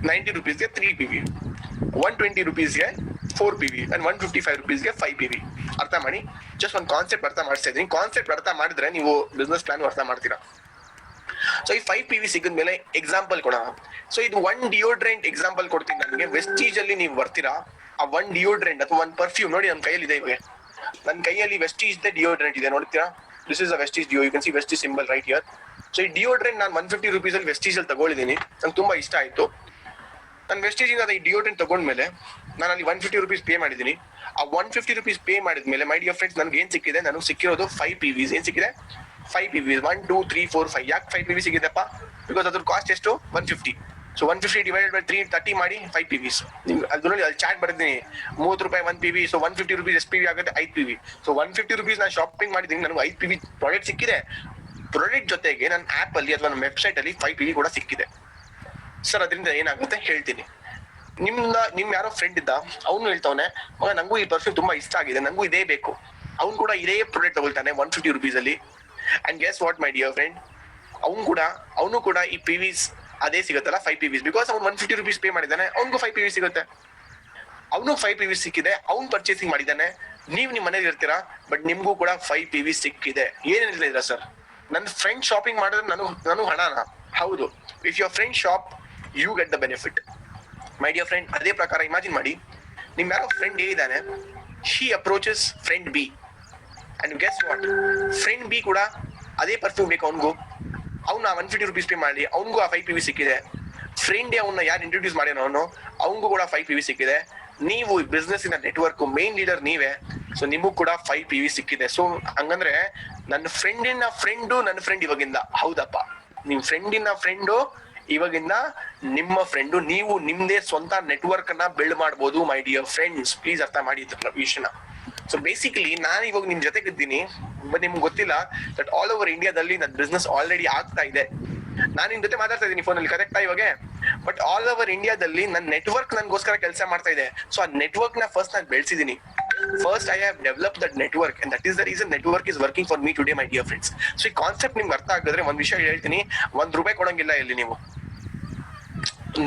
90 rupeesಗೆ 3 PV, 120 rupeesಗೆ 4 PV and 155 rupeesಗೆ 5 PV. ಅರ್ಥ ಮಾಡಿ. ಜಸ್ಟ್ ಒಂದು ಕಾನ್ಸೆಪ್ಟ್ ಅರ್ಥ ಮಾಡಿಸ್ತಾ ಇದ್ದೀನಿ. ಕಾನ್ಸೆಪ್ಟ್ ಅರ್ಥ ಮಾಡಿದ್ರೆ ನೀವು ಬಿಸ್ನೆಸ್ ಪ್ಲಾನ್ ಅರ್ಥ ಮಾಡ್ತೀರಾ. ಸೊ ಈ 5 PV ಸಿಗದ್ಮೇಲೆ ಎಕ್ಸಾಂಪಲ್ ಕೊಡೋಣ. ಸೊ ಇದು 1 ಡಿಯೋಡ್ರೆಂಟ್ ಎಕ್ಸಾಂಪಲ್ ಕೊಡ್ತೀನಿ ನನಗೆ. ವೆಸ್ಟೀಜ್ ಅಲ್ಲಿ ನೀವು ಬರ್ತೀರಾ, ಆ 1 ಡಿಯೋಡ್ರೆಂಟ್ ಅಥವಾ 1 ಪರ್ಫ್ಯೂಮ್ ನೋಡಿ ನನ್ನ ಕೈಯಲ್ಲಿ ಇದೆ. ಇವಾಗ ನನ್ನ ಕೈಯಲ್ಲಿ ವೆಸ್ಟೀಜ್ ಡಿಯೋಡ್ರೆಂಟ್ ಇದೆ, ನೋಡ್ತೀರಾ? This is a Vestige deo. You can see Vestige symbol right here. So ಈ ಡಿಯೋಡ್ರೆಂಟ್ ನಾನು 150 rupees ಅಲ್ಲಿ ವೆಸ್ಟೀಜ್ ಅಲ್ಲಿ ತಗೊಂಡಿದ್ದೀನಿ. ನಂಗೆ ತುಂಬಾ ಇಷ್ಟ ಆಯ್ತು. ನಾನು ವೆಸ್ಟೀಜ್ ಇಂದ ಈ ಡಿಯೋಡ್ರೆಂಟ್ ತಗೊಂಡ್ಮೇಲೆ ನಾನು ಅಲ್ಲಿ 150 rupees ಪೇ ಮಾಡಿದ್ದೀನಿ. ಆ 150 rupees ಪೇ ಮಾಡಿದ್ಮೇಲೆ ಮೈ ಡಿಯರ್ ಫ್ರೆಂಡ್ಸ್ ನನಗೆ ಏನ್ ಸಿಕ್ಕಿದೆ? ನನಗೆ ಸಿಕ್ಕಿರೋದು 5 PVs. ಏನ್ ಸಿಕ್ಕಿದೆ? 5 PVs. 1 2 3 4 5. ಯಾಕೆ 5 PV ಸಿಗಿದೆಪ್ಪ? ಬಿಕಾಸ್ ಅದ್ರ ಕಾಸ್ಟ್ ಎಷ್ಟು? 150. ಸೊ 150 ಡಿವೈಡೆಡ್ ಬೈ 330 ಮಾಡಿ 5 PVs. ನಿಮ್ಗೆ ಅದ್ರಲ್ಲಿ ಅಲ್ಲಿ ಚಾರ್ಟ್ ಬರ್ತೀನಿ. 30 ರೂಪಾಯಿ 1 PV. ಸೊ 150 rupees ಎಷ್ಟು PV ಆಗುತ್ತೆ? 5 PV. ಸೊ 150 rupees ನಾನು ಶಾಪಿಂಗ್ ಮಾಡಿದ್ದೀನಿ, ನನಗೆ 5 PV ಪ್ರಾಡಕ್ಟ್ ಸಿಕ್ಕಿದೆ. ಪ್ರಾಡಕ್ಟ್ ಜೊತೆಗೆ ನನ್ನ ಆಪ್ ಅಲ್ಲಿ ಅಥವಾ ನನ್ನ ವೆಬ್ಸೈಟ್ ಅಲ್ಲಿ 5 PV ಕೂಡ ಸಿಕ್ಕಿದೆ. ಸರ್ ಅದರಿಂದ ಏನಾಗುತ್ತೆ ಹೇಳ್ತೀನಿ. ನಿಮ್ ಯಾರೋ ಫ್ರೆಂಡ್ ಇದ್ದ, ಅವನು ಹೇಳ್ತಾವನೆ, ಮಗ ನಂಗೂ ಈ ಪರ್ಫ್ಯೂಮ್ ತುಂಬಾ ಇಷ್ಟ ಆಗಿದೆ, ನಂಗೂ ಇದೇ ಬೇಕು. ಅವ್ನು ಕೂಡ ಇದೇ ಪ್ರಾಡಕ್ಟ್ ತಗೊಳ್ತಾನೆ 150 rupees ಅಲ್ಲಿ. And guess what my dear friend, ಅವನು ಕೂಡ ಈ PVs ಅದೇ ಸಿಗುತ್ತಲ್ಲ 5 PVs. ಬಿಕಾಸ್ ಅವ್ನು 150 rupees ಪೇ ಮಾಡಿದ್ದಾನೆ, ಅವ್ನಿಗೂ 5 PV ಸಿಗುತ್ತೆ. ಅವನು 5 PV ಸಿಕ್ಕಿದೆ, ಅವ್ನು ಪರ್ಚೇಸಿಂಗ್ ಮಾಡಿದ್ದಾನೆ. ನೀವು ನಿಮ್ಮ ಮನೇಲಿ ಇರ್ತೀರಾ, ಬಟ್ ನಿಮ್ಗೂ ಕೂಡ 5 PV ಸಿಕ್ಕಿದೆ. ಏನಿಲ್ಲ ಸರ್, ನನ್ನ ಫ್ರೆಂಡ್ ಶಾಪಿಂಗ್ ಮಾಡಿದ್ರೆ ನಾನು ಹಣನ? ಹೌದು. If your friend shop you get the benefit. My dear friend, ಅದೇ ಪ್ರಕಾರ ಇಮ್ಯಾಜಿನ್ ಮಾಡಿ, ನಿಮ್ ಯಾರೋ ಫ್ರೆಂಡ್ ಎ ಇದ್ದಾನೆ, he approaches friend B and guess what, friend B ಕೂಡ ಅದೇ ಪರ್ಫ್ಯೂಮ್ ಬೇಕು ಅವನಿಗೂ. ಅವ್ನ 150 rupees ಪೇ ಮಾಡಿ ಅವನಿಗೂ ಆ 5 PV ಸಿಕ್ಕಿದೆ. ಫ್ರೆಂಡ್ ಅವನ್ನ ಯಾರು ಇಂಟ್ರೊಡ್ಯೂಸ್ ಮಾಡ್ಯಾನೋ ಅವನಿಗೂ ಕೂಡ 5 PV ಸಿಕ್ಕಿದೆ. ನೀವು ಬಿಸ್ನೆಸ್ ಇನ ನೆಟ್ವರ್ಕ್ ಮೇನ್ ಲೀಡರ್ ನೀವೇ. ಸೊ ನಿಮಗೂ ಕೂಡ 5 PV ಸಿಕ್ಕಿದೆ. ಸೊ ಹಂಗಂದ್ರೆ ನನ್ನ ಫ್ರೆಂಡಿನ ಫ್ರೆಂಡು ನನ್ನ ಫ್ರೆಂಡ್ ಇವಾಗಿಂದ. ಹೌದಪ್ಪ, ನಿಮ್ ಫ್ರೆಂಡಿನ ಫ್ರೆಂಡು ಇವಾಗಿಂದ ನಿಮ್ಮ ಫ್ರೆಂಡು. ನೀವು ನಿಮ್ದೇ ಸ್ವಂತ ನೆಟ್ವರ್ಕ್ ಅನ್ನ ಬಿಲ್ಡ್ ಮಾಡ್ಬೋದು ಮೈ ಡಿಯರ್ ಫ್ರೆಂಡ್ಸ್. ಪ್ಲೀಸ್ ಅರ್ಥ ಮಾಡಿ ವಿಷಯನ. ಸೊ ಬೇಸಿಕಲಿ ನಾನು ಇವಾಗ ನಿಮ್ ಜೊತೆಗಿದ್ದೀನಿ, ಬಟ್ ನಿಮ್ಗೆ ಗೊತ್ತಿಲ್ಲ ದಟ್ ಆಲ್ ಓವರ್ ಇಂಡಿಯಾದಲ್ಲಿ ನನ್ನ ಬಿಸ್ನೆಸ್ ಆಲ್ರೆಡಿ ಆಗ್ತಾ ಇದೆ. ನಾನು ನಿಮ್ ಜೊತೆ ಮಾತಾಡ್ತಾ ಇದ್ದೀನಿ ಫೋನಲ್ಲಿ, ಕರೆಕ್ಟಾ ಇವಾಗ? ಬಟ್ ಆಲ್ ಓವರ್ ಇಂಡಿಯಾದಲ್ಲಿ ನನ್ನ ನೆಟ್ವರ್ಕ್ ನನ್ಗೋಸ್ಕರ ಕೆಲಸ ಮಾಡ್ತಾ ಇದೆ. ಸೊ ಆ ನೆಟ್ವರ್ಕ್ ನ ಫಸ್ಟ್ ನಾನು ಬೆಳೆಸಿದ್ದೀನಿ. First, I have developed that network, and that is the reason network is working for me today, my dear friends. So, ಈ ಕಾನ್ಸೆಪ್ಟ್ ನಿಮ್ಗೆ ಅರ್ಥ ಆಗಿದ್ರೆ ಒಂದ್ ವಿಷಯ ಹೇಳ್ತೀನಿ, ₹1 ಕೊಡಂಗಿಲ್ಲ ಇಲ್ಲಿ ನೀವು.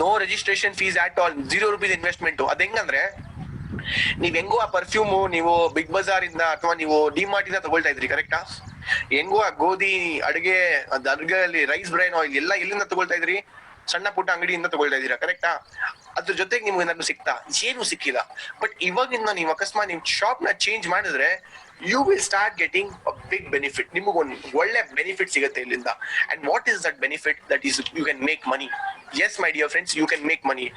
No registration fees at all, ₹0 investment. ಅದ್ ಹೆಂಗಂದ್ರೆ, ನೀವ್ ಹೆಂಗೋ ಆ ಪರ್ಫ್ಯೂಮ್ ನೀವು ಬಿಗ್ ಬಜಾರ್ ಇಂದ ಅಥವಾ ನೀವು ಡಿಮಾರ್ಟ್ ಇಂದ ತಗೊಳ್ತಾ ಇದ್ರಿ, ಕರೆಕ್ಟಾ? ಹೆಂಗೋ ಆ ಗೋಧಿ ಅಡುಗೆಯಲ್ಲಿ ರೈಸ್ ಬ್ರೈನ್ ಆಯಿಲ್ ಎಲ್ಲ ಎಲ್ಲಿಂದ ತಗೊಳ್ತಾ ಇದ್ರಿ? ಸಣ್ಣ ಪುಟ್ಟ ಅಂಗಡಿಯಿಂದ ತಗೊಳ್ತಾ ಇದೀರಾ, ಕರೆಕ್ಟಾ? ಅದ್ರ ಜೊತೆಗೆ ನಿಮ್ಗೆ ಏನಾದ್ರು ಸಿಕ್ತಾ? ಏನು ಸಿಕ್ಕಿಲ್ಲ. ಬಟ್ ಇವಾಗಿಂದ ನೀವು ಅಕಸ್ಮಾತ್ ನಿಮ್ ಶಾಪ್ ನ ಚೇಂಜ್ ಮಾಡಿದ್ರೆ you will start getting a big benefit. ನಿಮಗೊಂದು ಒಳ್ಳೆ ಬೆನಿಫಿಟ್ ಸಿಗುತ್ತೆ ಇಲ್ಲಿಂದ. And what is that benefit? That is you can make money. Yes my dear friends, you can make money.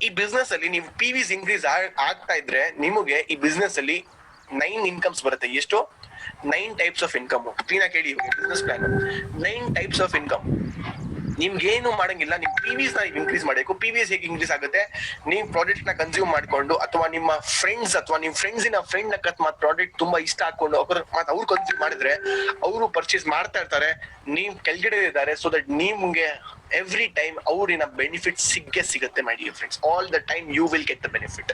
ಈ ಬಿಸ್ನೆಸ್ ಅಲ್ಲಿ ನೀವು PVs ಇನ್ಕ್ರೀಸ್ ಆಗ್ತಾ ಇದ್ರೆ ನಿಮಗೆ ಈ ಬಿಸ್ನೆಸ್ ಅಲ್ಲಿ 9 ಇನ್ಕಮ್ಸ್ ಬರುತ್ತೆ. ಎಷ್ಟು? 9 ಟೈಪ್ಸ್ ಆಫ್ ಇನ್ಕಮ್. ಕ್ಲೀನ್ ಆಗಿ ಕೇಳಿ business plan. 9 types of income. ನಿಮ್ಗೆ ಏನು ಮಾಡಂಗಿಲ್ಲ, ನಿಮ್ PVs ನ ಇನ್ಕ್ರೀಸ್ ಮಾಡಬೇಕು. PVs ಹೇಗೆ ಇನ್ಕ್ರೀಸ್ ಆಗುತ್ತೆ? ನೀವು ಪ್ರಾಡಕ್ಟ್ ನ ಕನ್ಸ್ಯೂಮ್ ಮಾಡ್ಕೊಂಡು ಅಥವಾ ನಿಮ್ಮ ಫ್ರೆಂಡ್ಸ್ ಅಥವಾ ನಿಮ್ ಫ್ರೆಂಡ್ಸಿನ ಫ್ರೆಂಡ್ ಅಕಸ್ಮಾತ್ ಪ್ರಾಡಕ್ಟ್ ತುಂಬಾ ಇಷ್ಟ ಹಾಕೊಂಡು ಅವ್ರು ಕನ್ಸ್ಯೂಮ್ ಮಾಡಿದ್ರೆ ಅವರು ಪರ್ಚೇಸ್ ಮಾಡ್ತಾ ಇರ್ತಾರೆ, ನೀವು ಕೆಳಗಡೆ ಇದ್ದಾರೆ. ಸೊ ದಟ್ ನಿಮ್ಗೆ ಎವ್ರಿ ಟೈಮ್ ಅವ್ರಿನ ಬೆನಿಫಿಟ್ ಸಿಗುತ್ತೆ my dear friends. All the time you will get the benefit.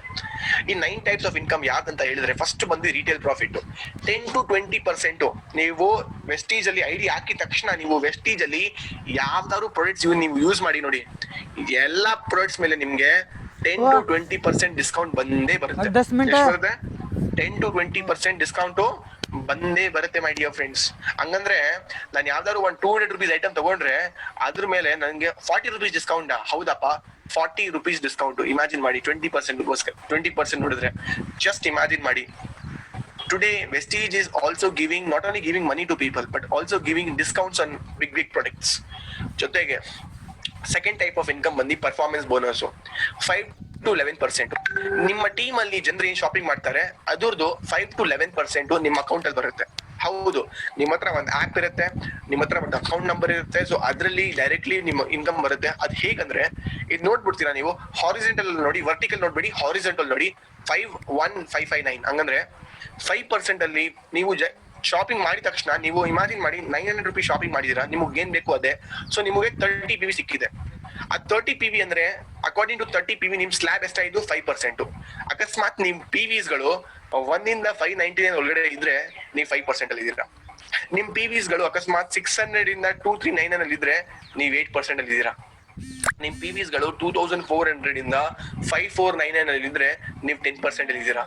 ಈ 9 ಟೈಪ್ಸ್ ಆಫ್ ಇನ್ಕಮ್ ಯಾವ್ದಂತ ಹೇಳಿದ್ರೆ, ಫಸ್ಟ್ ಬಂದು ರಿಟೇಲ್ ಪ್ರಾಫಿಟ್ 10 to 20%. ನೀವು ವೆಸ್ಟೀಜ್ ಅಲ್ಲಿ ಐಡಿ ಹಾಕಿದ ತಕ್ಷಣ ನೀವು ವೆಸ್ಟೀಜ್ ಅಲ್ಲಿ ಯಾವ್ದಾದ್ರು ಪ್ರಾಡಕ್ಟ್ಸ್ ನೀವು ಯೂಸ್ ಮಾಡಿ ನೋಡಿ, ಎಲ್ಲಾ ಪ್ರಾಡಕ್ಟ್ಸ್ ಮೇಲೆ ನಿಮ್ಗೆ 10 to 20% ಡಿಸ್ಕೌಂಟ್ ಬಂದೇ ಬರುತ್ತೆ. ಎಷ್ಟು ಬರುತ್ತೆ? 10 to 20% ಡಿಸ್ಕೌಂಟ್ ಬಂದೇ ಬರುತ್ತೆ ಮೈ ಡಿಯರ್ ಫ್ರೆಂಡ್ಸ್. ಹಂಗಂದ್ರೆ ನಾನು ಯಾವ್ದಾದ್ರು ಒಂದು 200 rupees ಐಟಮ್ ತಗೊಂಡ್ರೆ ಅದ್ರ ಮೇಲೆ ನನಗೆ 40 rupees ಡಿಸ್ಕೌಂಟ್. ಹೌದಪ್ಪ, 40 rupees ಡಿಸ್ಕೌಂಟ್. ಇಮ್ಯಾಜಿನ್ ಮಾಡಿ 20% ನೋಡಿದ್ರೆ. ಜಸ್ಟ್ ಇಮ್ಯಾಜಿನ್ ಮಾಡಿ. Today Vestige is also giving, not only giving money to people but also giving discounts on big products. ಜೊತೆಗೆ ಸೆಕೆಂಡ್ ಟೈಪ್ ಆಫ್ ಇನ್ಕಮ್ ಬಂದು ಪರ್ಫಾರ್ಮೆನ್ಸ್ ಬೋನಸ್ 5 to 11%. ನಿಮ್ಮ ಟೀಮ್ ಅಲ್ಲಿ ಜನರು ಏನ್ ಶಾಪಿಂಗ್ ಮಾಡ್ತಾರೆ ಅದರದ್ದು 5 to 11% ನಿಮ್ಮ ಅಕೌಂಟ್ ಅಲ್ಲಿ ಬರುತ್ತೆ. ಹೌದು, ನಿಮ್ಮ ಹತ್ರ ಒಂದು ಆಪ್ ಇರುತ್ತೆ, ನಿಮ್ಮ ಹತ್ರ ಒಂದು ಅಕೌಂಟ್ ನಂಬರ್ ಇರುತ್ತೆ. ಸೊ ಅದರಲ್ಲಿ ಡೈರೆಕ್ಟ್ಲಿ ನಿಮ್ಮ ಇನ್ಕಮ್ ಬರುತ್ತೆ. ಅದ್ ಹೇಗಂದ್ರೆ ಇದು ನೋಡ್ಬಿಡ್ತೀರಾ ನೀವು, ಹಾರಿಜೆಂಟಲ್ ನೋಡಿ, ವರ್ಟಿಕಲ್ ನೋಡ್ಬೇಡಿ, ಹಾರಿಜೆಂಟಲ್ ನೋಡಿ. 51559 ಹಂಗಂದ್ರೆ 5% ಅಲ್ಲಿ ನೀವು ಶಾಪಿಂಗ್ ಮಾಡಿದ ತಕ್ಷಣ ನೀವು ಇಮ್ಯಾಜಿನ್ ಮಾಡಿ 900 rupees ಶಾಪಿಂಗ್ ಮಾಡಿದೀರಾ, ನಿಮಗೆ ಏನ್ ಬೇಕು ಅದೇ. ಸೊ ನಿಮಗೆ 30 PV ಸಿಕ್ಕಿದೆ. ಆ 30 PV ಅಂದ್ರೆ ಅಕಾರ್ಡಿಂಗ್ ಟು 30 PV ನಿಮ್ ಸ್ಲ್ಯಾಬ್ ಎಷ್ಟಾಯ್ತು? 5%. ಅಕಸ್ಮಾತ್ ನಿಮ್ PVs ಗಳು 1 ಇಂದ 599 ಒಳಗಡೆ ಇದ್ರೆ ನೀವು 5% ಅಲ್ಲಿ ಇದೀರಾ. ನಿಮ್ PVs ಗಳು ಅಕಸ್ಮಾತ್ 600 ಇಂದ 2399 ಅಲ್ಲಿ ಇದ್ರೆ ನೀವು 8% ಅಲ್ಲಿ ಇದೀರಾ. ನಿಮ್ PVs ಗಳು 2400 ಇಂದ 5499 ಅಲ್ಲಿ ಇದ್ರೆ ನೀವು 10% ಅಲ್ಲಿ ಇದೀರಾ.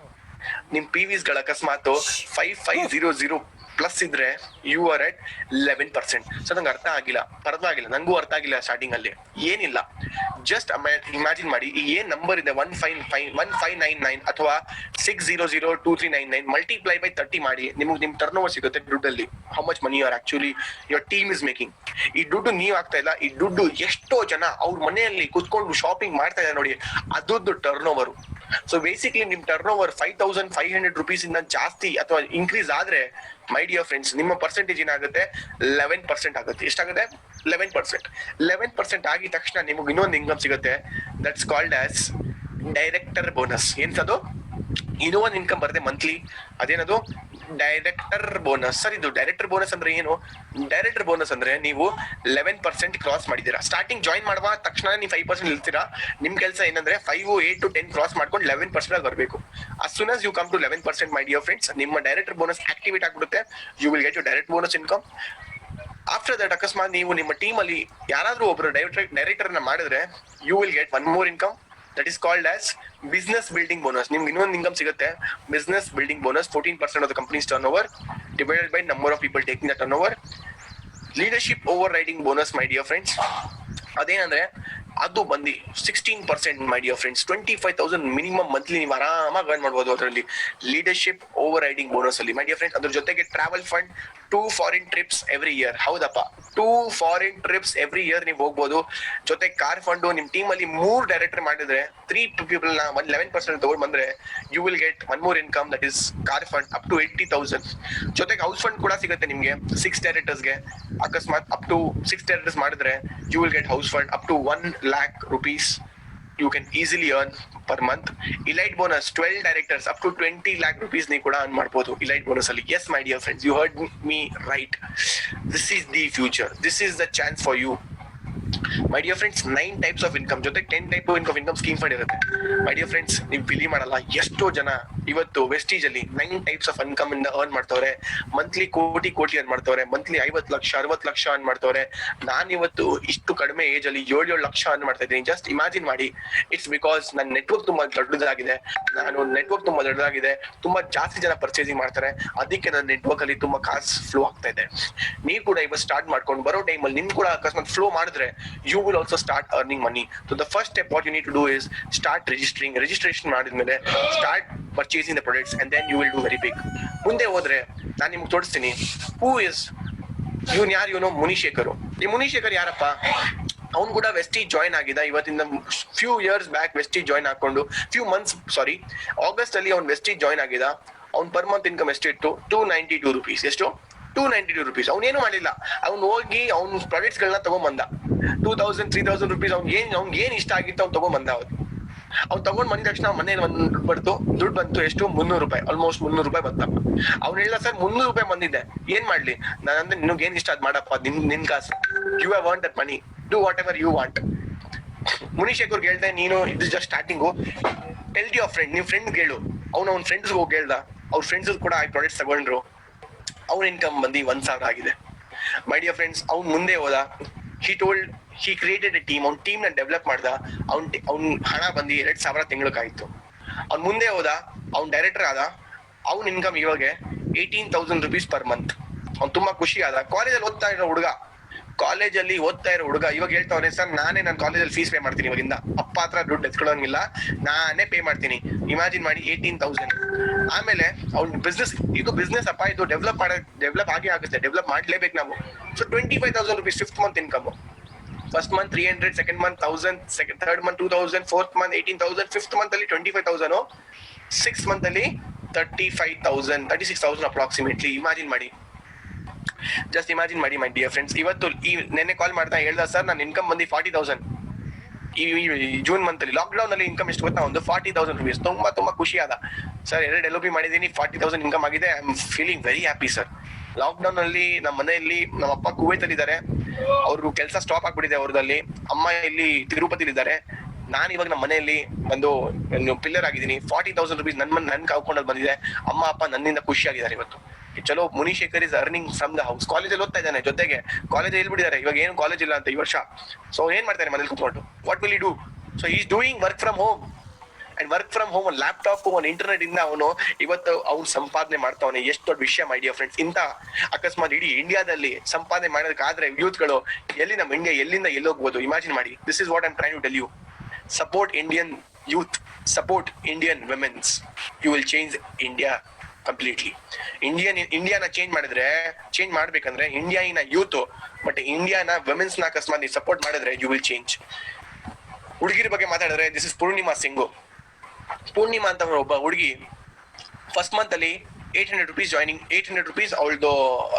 ನಿಮ್ PVs ಗಳ ಅಕಸ್ಮಾತ್ 5500 ಪ್ಲಸ್ ಇದ್ರೆ ಯು ಆರ್ ಅಟ್ 11%. ಸೊ ನಂಗೆ ಅರ್ಥ ಆಗಿಲ್ಲ, ನಂಗೂ ಅರ್ಥ ಆಗಿಲ್ಲ ಸ್ಟಾರ್ಟಿಂಗ್ ಅಲ್ಲಿ. ಏನಿಲ್ಲ, ಜಸ್ಟ್ ಇಮ್ಯಾಜಿನ್ ಮಾಡಿ, ಈ ಏನ್ ನಂಬರ್ ಇದೆ 1599 ಅಥವಾ 6002399 ಮಲ್ಟಿಪ್ಲೈ ಬೈ 30 ಮಾಡಿ, ನಿಮಗೆ ನಿಮ್ ಟರ್ನ್ ಓವರ್ ಸಿಗುತ್ತೆ ದುಡ್ಡಲ್ಲಿ. How much money are actually your team is making. ಈ ದುಡ್ಡು ನೀವ್ ಆಗ್ತಾ ಇಲ್ಲ, ಈ ದುಡ್ಡು ಎಷ್ಟೋ ಜನ ಅವ್ರ ಮನೆಯಲ್ಲಿ ಕುತ್ಕೊಂಡು ಶಾಪಿಂಗ್ ಮಾಡ್ತಾ ಇದ್ದಾರೆ ನೋಡಿ, ಅದೊಂದು ಟರ್ನ್ ಓವರ್. ಸೊ ಬೇಸಿಕ್ಲಿ ನಿಮ್ ಟರ್ನ್ ಓವರ್ 5500 rupees ಇಂದ ಜಾಸ್ತಿ ಅಥವಾ ಇನ್ಕ್ರೀಸ್ ಆದ್ರೆ ಮೈ ಡಿಯರ್ ಫ್ರೆಂಡ್ಸ್ ನಿಮ್ಮ ಪರ್ಸೆಂಟೇಜ್ ಏನಾಗುತ್ತೆ? 11% ಆಗುತ್ತೆ. ಎಷ್ಟಾಗುತ್ತೆ? 11%. 11% ಆಗಿದ ತಕ್ಷಣ ನಿಮಗೆ ಇನ್ನೊಂದು ಇನ್ಕಮ್ ಸಿಗುತ್ತೆ, that's called as director bonus. ಏನ್ಸದು? ಇನ್ನೊಂದು ಇನ್ಕಮ್ ಬರುತ್ತೆ ಮಂತ್ಲಿ, ಅದೇನದು? Director bonus. ಸರ್, ಇದು ಡೈರೆಕ್ಟರ್ ಬೋನಸ್ ಅಂದ್ರೆ ಏನು? ಡೈರೆಕ್ಟರ್ ಬೋನಸ್ ಅಂದ್ರೆ ನೀವು 11% ಕ್ರಾಸ್ ಮಾಡಿದೀರಾ. ಸ್ಟಾರ್ಟಿಂಗ್ ಜಾಯಿನ್ ಮಾಡುವ ತಕ್ಷಣ ನೀವು 5% ಇರ್ತೀರಾ. ನಿಮ್ ಕೆಲಸ ಏನಂದ್ರೆ 5, 8 to 10 ಕ್ರಾಸ್ ಮಾಡ್ಕೊಂಡು 11% ಅಲ್ಲಿ ಬರಬೇಕು. as soon as you come to 11% my dear friends, ನಿಮ್ಮ ಡೈರೆಕ್ಟರ್ ಬೋನಸ್ ಆಕ್ಟಿವೇಟ್ ಆಗ್ಬಿಡುತ್ತೆ. you will get your direct bonus income. After that ಅಕಸ್ಮಾತ್ ನೀವು ನಿಮ್ಮ ಟೀಮ್ ಅಲ್ಲಿ ಯಾರಾದ್ರೂ ಒಬ್ರು ಡೈರೆಕ್ಟರ್ ನ ಮಾಡಿದ್ರೆ you will get one more income. That is called as business building bonus. ನಿಮ್ಗೆ ಇನ್ನೊಂದು ಇನ್ಕಮ್ ಸಿಗುತ್ತೆ, business building bonus. 14% of the company's turnover divided by number of people taking the turnover. Leadership overriding bonus my dear friends, ಅದೇನಂದ್ರೆ ಅದು ಬಂದು 16% ಮೈ ಡಿಯರ್ ಫ್ರೆಂಡ್ಸ್. 25,000 ಮಿನಿಮಮ್ ಮಂತ್ಲಿ ನೀವು ಆರಾಮಾಗಿ ಅರ್ನ್ ಮಾಡ್ಬೋದು ಅದರಲ್ಲಿ, ಲೀಡರ್ಶಿಪ್ ಓವರ್ ರೈಡಿಂಗ್ ಬೋನಸ್ ಅಲ್ಲಿ ಮೈ ಡಿಯರ್ ಫ್ರೆಂಡ್ಸ್. ಅದ್ರ ಜೊತೆಗೆ travel fund 2 foreign trips every year. ಹೌದಪ್ಪ, 2 foreign trips every year ನೀವು ಹೋಗ್ಬೋದು. ಜೊತೆ ಕಾರ್ ಫಂಡ್ ನಿಮ್ ಟೀಮ್ ಅಲ್ಲಿ 3 ಡೈರೆಕ್ಟರ್ ಮಾಡಿದ್ರೆ 3 people ನ 11% ತಗೊಂಡ್ ಬಂದ್ರೆ you will get one more income, that is car fund up to 80,000. ಜೊತೆಗೆ ಹೌಸ್ ಫಂಡ್ ಕೂಡ ಸಿಗುತ್ತೆ ನಿಮ್ಗೆ 6 directors ಗೆ. ಅಕಸ್ಮಾತ್ ಅಪ್ ಟು 6 directors ಮಾಡಿದ್ರೆ you will get house fund up to 1 lakh rupees. You can easily earn per month. Elite bonus 12 directors up to 20 lakh rupees ನೀವು ಕೂಡ earn ಮಾಡ್ಬೋದು elite bonus ಅಲ್ಲಿ. Yes my dear friends, you heard me right. This is the future. This is the chance for you. My dear friends, 9 types of income ಜೊತೆ 10 type of income scheme fund ಇರುತ್ತೆ. My dear friends, ನೀವು ಬಿಲೀವ್ ಮಾಡಲ್ಲ, ಎಷ್ಟೋ ಜನ ಇವತ್ತು ವೆಸ್ಟೀಜ್ ಅಲ್ಲಿ 9 types of income ಇಂದ earn ಮಾಡ್ತವ್ರೆ. ಮಂತ್ಲಿ ಕೋಟಿ earn ಮಾಡ್ತವ್ರೆ, ಮಂತ್ಲಿ 50 ಲಕ್ಷ 60 ಲಕ್ಷ earn ಮಾಡ್ತವ್ರೆ. ನಾನು ಇವತ್ತು ಇಷ್ಟು ಕಡಿಮೆ ಏಜ್ ಅಲ್ಲಿ 7 ಲಕ್ಷ earn ಮಾಡ್ತಾ ಇದ್ದೀನಿ. ಜಸ್ಟ್ ಇಮ್ಯಾಜಿನ್ ಮಾಡಿ. ಇಟ್ಸ್ ಬಿಕಾಸ್ ನನ್ನ ನೆಟ್ವರ್ಕ್ ತುಂಬಾ ದೊಡ್ಡದಾಗಿದೆ, ತುಂಬಾ ಜಾಸ್ತಿ ಜನ ಪರ್ಚೇಸಿಂಗ್ ಮಾಡ್ತಾರೆ, ಅದಕ್ಕೆ ನನ್ನ ನೆಟ್ವರ್ಕ್ ಅಲ್ಲಿ ತುಂಬಾ ಕಾಸು ಫ್ಲೋ ಆಗ್ತಾ ಇದೆ. ನೀವು ಕೂಡ ಇವತ್ತು ಸ್ಟಾರ್ಟ್ ಮಾಡ್ಕೊಂಡು ಬರೋ ಟೈಮ್ ಅಲ್ಲಿ ನಿಮ್ ಕೂಡ ಅಕಸ್ಮಾತ್ ಫ್ಲೋ ಮಾಡಿದ್ರೆ you will also start earning money. So the first step what you need to do is start registration ಮಾಡಿದ್ಮೇಲೆ start purchasing the products and then you will do very big. ಮುಂದೆ ಹೋದ್ರೆ ನಾನು ನಿಮ್ಗೆ ತೋರಿಸ್ತೀನಿ who is ಇವನು ಯಾರು, ಇವನು ಮುನಿಶೇಖರ್. ಈ ಮುನಿಶೇಖರ್ ಯಾರಪ್ಪ? ಅವ್ನು ಕೂಡ ವೆಸ್ಟಿ ಜಾಯ್ನ್ ಆಗಿದ್ದ ಇವತ್ತಿಂದ ಫ್ಯೂ ಇಯರ್ಸ್ ಬ್ಯಾಕ್ ವೆಸ್ಟಿ ಜಾಯ್ನ್ ಹಾಕೊಂಡು ಆಗಸ್ಟ್ ಅಲ್ಲಿ ಅವ್ನು ವೆಸ್ಟಿ ಜಾಯ್ನ್ ಆಗಿದ್ದ. ಅವ್ನ್ ಪರ್ ಮಂತ್ ಇನ್ಕಮ್ ಎಷ್ಟಿತ್ತು? 292 rupees. ಎಷ್ಟು? 292 rupees. ಅವ್ನೇನು ಮಾಡಿಲ್ಲ, ಅವ್ನು ಹೋಗಿ ಅವ್ನ ಪ್ರಾಡಕ್ಟ್ಸ್ ಗಳನ್ನ ತಗೊಂಡ್ಬಂದ. 2000-3000 rupees ಅವ್ನಿಗೆ ಏನ್ ಇಷ್ಟ ಆಗಿತ್ತು ಅವ್ನು ತಗೊಂಡ್ಬಂದ. ಅವ್ನು ತಗೊಂಡ್ ಬಂದ ತಕ್ಷಣ ಮನೇಲಿ ದುಡ್ಡು ಬಂತು. ಎಷ್ಟು? 300 ರೂಪಾಯಿ, ಆಲ್ಮೋಸ್ಟ್ 300 ರೂಪಾಯಿ ಬಂತಪ್ಪ. ಅವ್ನು ಹೇಳಿದ ಸರ್ 300 ರೂಪಾಯಿ ಬಂದಿದ್ದೆ, ಏನ್ ಮಾಡ್ಲಿ? ನಾನಂದ್ರೆ ನಿನ್ಗೆ ಏನ್ ಇಷ್ಟ ಅದ್ ಮಾಡಪ್ಪ, ನಿನ್ ಕಾಸು, you have earned that money, do whatever you want. Munishekar ಹೇಳ್ದೆ, ನೀನು ಇದು just starting, tell your friend, ನಿಮ್ ಫ್ರೆಂಡ್ ಕೇಳು. ಅವ್ನ ಫ್ರೆಂಡ್ಸ್ ಹೋಗಿ ಹೇಳ್ದ, ಅವ್ರ ಫ್ರೆಂಡ್ಸ್ ಕೂಡ ಆ ಪ್ರಾಡಕ್ಟ್ಸ್ ತಗೊಂಡ್ರು. ಅವ್ನ ಇನ್ಕಮ್ ಬಂದು 1000 ಆಗಿದೆ. ಮೈ ಡಿಯರ್ ಫ್ರೆಂಡ್ಸ್, ಅವ್ನ್ ಮುಂದೆ ಹೋದ. he created a team. ಅವ್ನ ಟೀಮ್ ನ ಡೆವಲಪ್ ಮಾಡ್ದ. ಅವ್ನ್ ಹಣ ಬಂದು 2000 ತಿಂಗಳಕ್ಕಾಯ್ತು. ಅವ್ನ್ ಮುಂದೆ ಹೋದ, ಅವ್ನ್ ಡೈರೆಕ್ಟರ್ ಆದ. ಅವ್ನ ಇನ್ಕಮ್ ಇವಾಗ 18,000 rupees per month. ಅವ್ನ್ ತುಂಬಾ ಖುಷಿ ಆದ. ಕಾಲೇಜಲ್ಲಿ ಓದ್ತಾ ಇರೋ ಹುಡುಗ ಇವಾಗ ಹೇಳ್ತಾವ್ರೆ, ಸರ್ ನಾನೇ ನನ್ನ ಕಾಲೇಜಲ್ಲಿ ಫೀಸ್ ಪೇ ಮಾಡ್ತೀನಿ, ಇವಾಗಿಂದ ಅಪ್ಪ ಹತ್ರ ದುಡ್ಡು ಎತ್ಕೊಳ್ಳೋಂಗಿಲ್ಲ, ನಾನೇ ಪೇ ಮಾಡ್ತೀನಿ. ಇಮ್ಯಾಜಿನ್ ಮಾಡಿ, 18,000. ಆಮೇಲೆ ಅವ್ನ ಬಿಸ್ನೆಸ್ ಅಪ್ಪ, ಇದು ಡೆವಲಪ್ ಆಗೇ ಆಗುತ್ತೆ, ಡೆವಲಪ್ ಮಾಡ್ಲೇಬೇಕು ನಾವು. So 25,000 rupees 5th month income. First month 300, second month 1000, third month 2000, fourth month 18,000, 5th month ಅಲ್ಲಿ 25,000, 6th month ಅಲ್ಲಿ 35,000, 36,000 ಅಪ್ರಾಕ್ಸಿಮೇಟ್ಲಿ. ಜಸ್ಟ್ ಇಮ್ಯಾಜಿನ್ ಮಾಡಿ ಮೈ ಡಿಯರ್ ಫ್ರೆಂಡ್ಸ್. ಇವತ್ತು ನೆನ್ನೆ ಕಾಲ್ ಮಾಡ್ತಾ ಹೇಳ್ದ, ಸರ್ ನನ್ನ ಇನ್ಕಮ್ ಬಂದು 40,000 ಈ ಜೂನ್ ಮಂತ್ ಅಲ್ಲಿ. ಲಾಕ್ ಡೌನ್ ಅಲ್ಲಿ ಇನ್ಕಮ್ ಎಷ್ಟು ಗೊತ್ತಾ? ಒಂದು 40,000 rupees. ತುಂಬಾ ಖುಷಿ ಆದ. ಸರ್ 2 LOP ಮಾಡಿದೀನಿ, 40,000 ಇನ್ಕಮ್ ಆಗಿದೆ, I am feeling very happy sir. Lock down ಅಲ್ಲಿ ನಮ್ಮ ಮನೆಯಲ್ಲಿ, ನಮ್ಮ ಅಪ್ಪ ಕುವೈತ್ ಅಲ್ಲಿ ಇದ್ದಾರೆ, ಅವ್ರಿಗೂ ಕೆಲಸ ಸ್ಟಾಪ್ ಆಗ್ಬಿಟ್ಟಿದೆ ಅವ್ರದಲ್ಲಿ. ಅಮ್ಮ ಇಲ್ಲಿ ತಿರುಪತಿಲಿ ಇದ್ದಾರೆ. ನಾನು ಇವಾಗ ನಮ್ಮ ಮನೆಯಲ್ಲಿ ಒಂದು ಪಿಲ್ಲರ್ ಆಗಿದ್ದೀನಿ. 40,000 rupees ನನ್ ಕಾಕೊಂಡಲ್ಲಿ ಬಂದಿದೆ. ಅಮ್ಮ ಅಪ್ಪ ನನ್ನಿಂದ ಖುಷಿಯಾಗಿದ್ದಾರೆ ಇವತ್ತು. ಚಲೋ, Munishekar is earning from the house. ಕಾಲೇಜಲ್ಲಿ ಓದ್ತಾ ಇದ್ದಾನೆ, ಜೊತೆಗೆ ಕಾಲೇಜ್ ಹೇಳ್ಬಿಟ್ಟಿದ್ದಾರೆ ಇವಾಗ ಏನು ಕಾಲೇಜ್ ಇಲ್ಲ ಅಂತ ಈ ವರ್ಷ. ಸೊ ಏನ್ ಮಾಡ್ತಾನೆ ಮನೇಲಿ ಕೂತ್ಕೊಂಡು? What will you do? So is doing work from home. And work from home, ಒಂದು ಲ್ಯಾಪ್ಟಾಪ್, ಒಂದು ಇಂಟರ್ನೆಟ್ ಇಂದ ಅವನು ಇವತ್ತು ಅವ್ನು ಸಂಪಾದನೆ ಮಾಡ್ತಾವನೆ. ಎಷ್ಟು ದೊಡ್ಡ ವಿಷಯ ಮೈ ಡಿಯರ್ ಫ್ರೆಂಡ್ಸ್. ಇಂತ ಅಕಸ್ಮಾತ್ ಇಡೀ ಇಂಡಿಯಾದಲ್ಲಿ ಸಂಪಾದನೆ ಮಾಡೋದಕ್ಕಾದ್ರೆ ಯೂತ್ಗಳು ನಮ್ಮ ಇಂಡಿಯಾ ಎಲ್ಲಿಂದ ಎಲ್ಲಿ ಹೋಗ್ಬೋದು? ಇಮ್ಯಾಜಿನ್ ಮಾಡಿ. This is what I am trying to tell you. Support Indian youth, support Indian womens. You will change India completely. ಇಂಡಿಯಾನ ಚೇಂಜ್ ಮಾಡ್ಬೇಕಂದ್ರೆ ಇಂಡಿಯಾನ ಯೂತ್ ಮತ್ತೆ ಇಂಡಿಯಾನ ವಿಮೆನ್ಸ್ ನ ಅಕಸ್ಮಾತ್ ನೀವು ಸಪೋರ್ಟ್ ಮಾಡಿದ್ರೆ ಯು ವಿಲ್ ಚೇಂಜ್. ಹುಡುಗಿರ ಬಗ್ಗೆ ಮಾತಾಡಿದ್ರೆ, ದಿಸ್ ಇಸ್ ಪೂರ್ಣಿಮಾ ಸಿಂಗು. ಪೂರ್ಣಿಮಾ ಅಂತ ಒಬ್ಬ ಹುಡುಗಿ ಫಸ್ಟ್ ಮಂತ್ ಅಲ್ಲಿ 800 rupees ಜಾಯ್ನಿಂಗ್, 800 rupees ಅವಳದು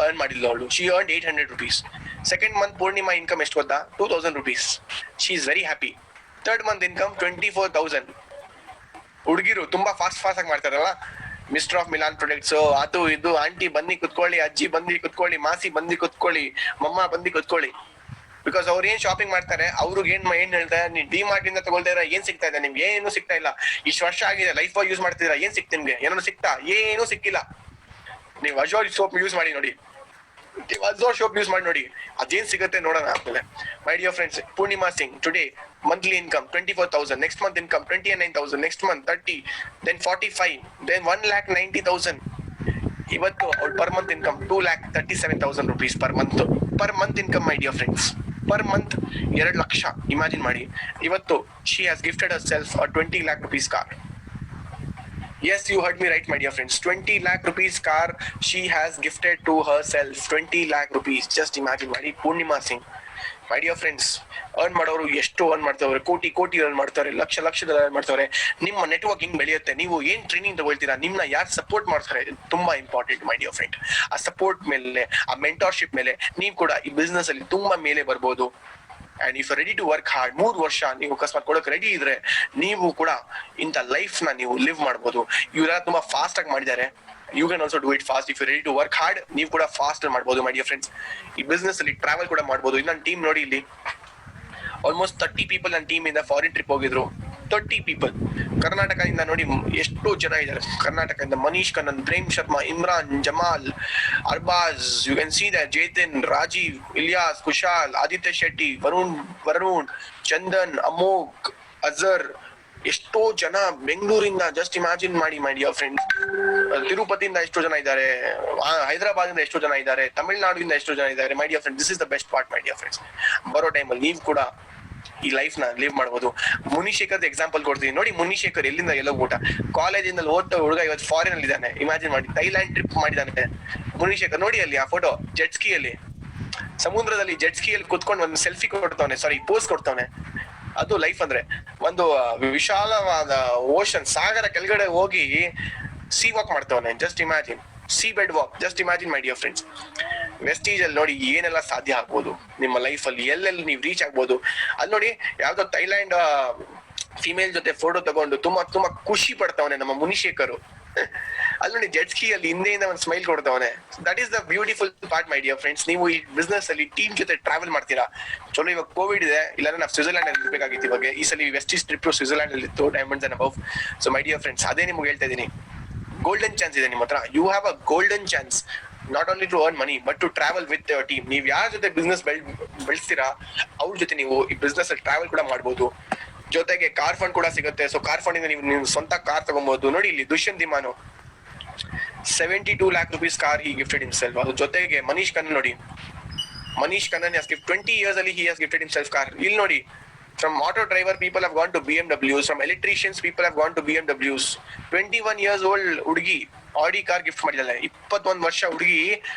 ಅರ್ನ್ ಮಾಡಿದ್ಲು. ಅವಳು she earned 800 rupees. Second month Purnima income ಎಷ್ಟು ಗೊತ್ತಾ? 2,000 rupees. She is very happy. Third month income 24,000. ಹುಡುಗಿರು ತುಂಬಾ ಫಾಸ್ಟ್ ಆಗಿ ಮಾಡ್ತಾರಲ್ಲ, ಮಿಸ್ಟರ್ ಆಫ್ ಮಿಲಾನ್ ಪ್ರಾಡಕ್ಟ್ಸ್, ಅದು ಇದು, ಆಂಟಿ ಬಂದಿ ಕುತ್ಕೊಳ್ಳಿ, ಅಜ್ಜಿ ಬಂದಿ ಕುತ್ಕೊಳ್ಳಿ, ಮಾಸಿ ಬಂದಿ ಕುತ್ಕೊಳ್ಳಿ, ಮಮ್ಮ ಬಂದಿ ಕುತ್ಕೊಳ್ಳಿ. ಬಿಕಾಸ್ ಅವ್ರು ಏನ್ ಶಾಪಿಂಗ್ ಮಾಡ್ತಾರೆ, ಅವ್ರಿಗೆ ಏನ್ ಹೇಳ್ತಾರೆ, ನೀವು ಡಿಮಾರ್ಟ್ ಇಂದ ತಗೊಳ್ತಾ ಇರ, ಏನ್ ಸಿಗ್ತಾ ಇದೆ ನಿಮ್ಗೆ? ಏನು ಸಿಗ್ತಾ ಇಲ್ಲ. ಇಷ್ಟು ವರ್ಷ ಆಗಿದೆ, ಲೈಫ್ ಯೂಸ್ ಮಾಡ್ತಿದ್ದೀರಾ, ಏನ್ ಸಿಕ್ತ ನಿಮ್ಗೆ? ಏನೋ ಸಿಗ್ತಾ? ಏನೂ ಸಿಕ್ಕಿಲ್ಲ. ನೀವು ಅಜೋರ್ ಸೋಪ್ ಯೂಸ್ ಮಾಡಿ ನೋಡಿ, ಅದೇನ್ ಸಿಗುತ್ತೆ ನೋಡೋಣ ಆದ್ಮೇಲೆ. My dear friends, Purnima Singh today monthly income 24,000, next month income 29,000, next month 30, then 45, then 1,90,000. ಇವತ್ತು ಅವ್ರ per month income 2,37,000 rupees per month income. My dear friends, per month 2 lakh. Imagine ಮಾಡಿ. ಇವತ್ತು she has gifted herself a 20 lakh rupees car. Yes, you heard me right, my dear friends. 20 lakh rupees car she has gifted to herself. 20 lakh rupees. Just imagine ಮಾಡಿ. Purnima Singh. My dear friends, earn ಮಾಡೋರು ಎಷ್ಟು ಅರ್ನ್ ಮಾಡ್ತಾವ್ರೆ? ಕೋಟಿ ಅರ್ನ್ ಮಾಡ್ತಾರೆ, ಲಕ್ಷದಲ್ಲಿ ಅರ್ನ್ ಮಾಡ್ತಾರೆ. ನಿಮ್ಮ ನೆಟ್ವರ್ಕ್ ಹಿಂಗ್ ಬೆಳೆಯುತ್ತೆ. ನೀವು ಏನ್ ಟ್ರೈನಿಂಗ್ ತಗೊಳ್ತೀರಾ, ನಿಮ್ನ ಯಾರು ಸಪೋರ್ಟ್ ಮಾಡ್ತಾರೆ, ತುಂಬಾ ಇಂಪಾರ್ಟೆಂಟ್ ಮೈ ಡಿಯರ್ ಫ್ರೆಂಡ್. ಆ ಸಪೋರ್ಟ್ ಮೇಲೆ, ಆ ಮೆಂಟರ್ಶಿಪ್ ಮೇಲೆ ನೀವು ಕೂಡ ಈ ಬಿಸ್ನೆಸ್ ಅಲ್ಲಿ ತುಂಬಾ ಮೇಲೆ ಬರ್ಬೋದು. And if ready to work hard, 3 ವರ್ಷ ನೀವು ಅಕಸ್ಮಾತ್ ಕೊಡೋಕೆ ರೆಡಿ ಇದ್ರೆ, ನೀವು ಕೂಡ ಇಂಥ ಲೈಫ್ ನ ನೀವು ಲಿವ್ ಮಾಡ್ಬೋದು. ಇವರೆಲ್ಲ ತುಂಬಾ ಫಾಸ್ಟ್ ಆಗಿ ಮಾಡಿದ್ದಾರೆ. You can also do it fast. If you ready to work hard, ನೀವು ಕೂಡ ಫಾಸ್ಟ್ ಮಾಡ್ಬೋದು ಮೈ ಡಿಯರ್ ಫ್ರೆಂಡ್ಸ್. ಈ ಬಿಸ್ನೆಸ್ ಅಲ್ಲಿ ಟ್ರಾವೆಲ್ ಕೂಡ ಮಾಡ್ಬೋದು. ಇದು ನನ್ನ ಟೀಮ್ ನೋಡಿ, ಇಲ್ಲಿ ಆಲ್ಮೋಸ್ಟ್ 30 people ನನ್ನ ಟೀಮ್ ಇಂದ ಫಾರಿನ್ ಟ್ರಿಪ್ ಹೋಗಿದ್ರು. 30 people ಕರ್ನಾಟಕದಿಂದ. ನೋಡಿ ಎಷ್ಟು ಜನ ಇದ್ದಾರೆ ಕರ್ನಾಟಕದಿಂದ. Manish Kannan, Prem Sharma, Imran, Jamal, Arbaz, you can see that, Jetan, Rajeev, Ilyas, Kushal, Aditya Shetty, Varun, Chandan, ಅಮೋಕ್, ಅಜರ್, ಎಷ್ಟೋ ಜನ ಬೆಂಗಳೂರಿಂದ. ಜಸ್ಟ್ ಇಮ್ಯಾಜಿನ್ ಮಾಡಿ ಮೈ ಡಿಯರ್ ಫ್ರೆಂಡ್ಸ್. ತಿರುಪತಿಯಿಂದ ಎಷ್ಟೋ ಜನ ಇದ್ದಾರೆ, ಹೈದರಾಬಾದ್ ಇಂದ ಎಷ್ಟೋ ಜನ ಇದ್ದಾರೆ, ತಮಿಳ್ನಾಡಿಂದ ಎಷ್ಟೋ ಜನ ಇದ್ದಾರೆ. ಮೈ dear friends, this is the best part my dear friends. ಬರೋ ಟೈಮಲ್ಲಿ ನೀವು ಕೂಡ ಈ ಲೈಫ್ ನ ಲಿವ್ ಮಾಡ್ಬೋದು. ಮುನಿಶೇಖರ್ ಎಕ್ಸಾಂಪಲ್ ಕೊಡ್ತೀನಿ ನೋಡಿ. ಮುನಿಶೇಖರ್ ಎಲ್ಲಿಂದ ಎಲ್ಲೋಗ್ಬಿಟ್ಟ? ಕಾಲೇಜಿಂದ ಓದ್ತಾ ಹುಡುಗ ಇವತ್ತು ಫಾರಿನ್ ಅಲ್ಲಿ ಇದ್ದಾನೆ. ಇಮ್ಯಾಜಿನ್ ಮಾಡಿ, ಥೈಲ್ಯಾಂಡ್ ಟ್ರಿಪ್ ಮಾಡಿದ್ದಾನೆ ಮುನಿಶೇಖರ್. ನೋಡಿ ಅಲ್ಲಿ ಆ ಫೋಟೋ, ಜೆಟ್ ಸ್ಕಿ ಅಲ್ಲಿ. ಸಮುದ್ರದಲ್ಲಿ ಜೆಟ್ ಸ್ಕೀಯಲ್ಲಿ ಕುತ್ಕೊಂಡು ಒಂದು ಸೆಲ್ಫಿ ಕೊಡ್ತಾವನೆ, ಸಾರಿ ಪೋಸ್ ಕೊಡ್ತಾವನೆ. ಅದು ಲೈಫ್ ಅಂದ್ರೆ. ಒಂದು ವಿಶಾಲವಾದ ಓಷನ್ ಸಾಗರ ಕೆಳಗಡೆ ಹೋಗಿ ಸೀ ವಾಕ್ ಮಾಡ್ತಾವನೆ. Just imagine, sea bed walk, just imagine my dear friends. Vestige ಅಲ್ಲಿ ನೋಡಿ ಏನೆಲ್ಲ ಸಾಧ್ಯ ಆಗ್ಬೋದು ನಿಮ್ಮ ಲೈಫ್ ಅಲ್ಲಿ, ಎಲ್ಲೆಲ್ಲಿ ನೀವು ರೀಚ್ ಆಗ್ಬೋದು. ಅಲ್ಲಿ ನೋಡಿ ಯಾವ್ದೋ ಥೈಲ್ಯಾಂಡ್ ಫಿಮೇಲ್ ಜೊತೆ ಫೋಟೋ ತಗೊಂಡು ತುಂಬಾ ಖುಷಿ ಪಡ್ತಾವನೆ ನಮ್ಮ ಮುನಿಶೇಖರ್. ಅಲ್ಲಿ ನೋಡಿ ಜೆಟ್ ಸ್ಕೀ ಅಲ್ಲಿ ಹಿಂದೆಯಿಂದ ಒಂದು ಸ್ಮೈಲ್ ಕೊಡ್ತಾವನೆ. That is the beautiful part my dear friends. ನೀವು ಈ ಬಿಸ್ನೆಸ್ ಅಲ್ಲಿ ಟೀಮ್ ಜೊತೆ ಟ್ರಾವೆಲ್ ಮಾಡ್ತೀರಾ. ಚಲೋ ಇವಾಗ ಕೋವಿಡ್ ಇದೆ, ಇಲ್ಲಾಂದ್ರೆ ನಾವು ಸ್ವಿಟ್ಜರ್ಲ್ಯಾಂಡ್ ಅಲ್ಲಿ ಇರ್ಬೇಕಾಗಿತ್ತು. ಇವಾಗ ಈ ಸಲ ವೆಸ್ಟೀಸ್ ಟ್ರಿಪ್ ಸ್ವಿಟ್ಜರ್ಲ್ಯಾಂಡ್ ಅಲ್ಲಿ ಇತ್ತು, diamonds and above. So my dear friends, ಅದೇ ನಿಮ್ಗೆ ಹೇಳ್ತಾ ಇದೀನಿ, ಗೋಲ್ಡನ್ ಚಾನ್ಸ್ ಇದೆ ನಿಮ್ಮ ಹತ್ರ. You have a golden chance, not only to earn money but to travel with your team. ನೀವು ಯಾರ ಜೊತೆ ಬಿಸ್ನೆಸ್ ಬೆಳೆಸ್ತೀರಾ ಅವ್ರ ಜೊತೆ ನೀವು ಈ ಬಿಸ್ನೆಸ್ ಅಲ್ಲಿ ಟ್ರಾವೆಲ್ ಕೂಡ ಮಾಡ್ಬೋದು. ಜೊತೆಗೆ ಕಾರ್ ಫಂಡ್ ಕೂಡ ಸಿಗುತ್ತೆ. ಸೊ ಕಾರ್ ಫಂಡ್ ಇಂದ ನೀವು ಸ್ವಂತ ಕಾರ್ ತಗೊಬಹುದು. ನೋಡಿ ಇಲ್ಲಿ Dushyant ದಿಮಾನು 72 lakh rupees car he gifted himself. ಅದ್ರ ಜೊತೆಗೆ ಮನೀಶ್ ಕನ್ನನ್ ನೋಡಿ, Manish Kannan has given 20 years ಅಲ್ಲಿ he has gifted himself car. ಇಲ್ಲಿ ನೋಡಿ, from auto driver people have gone to BMWs, from electricians people have gone to BMWs. 21 years old ಹುಡುಗಿ ಆಡಿ ಕಾರ್ ಗಿಫ್ಟ್ ಮಾಡಿದಾಳೆ. 21 ವರ್ಷ ಹುಡುಗಿ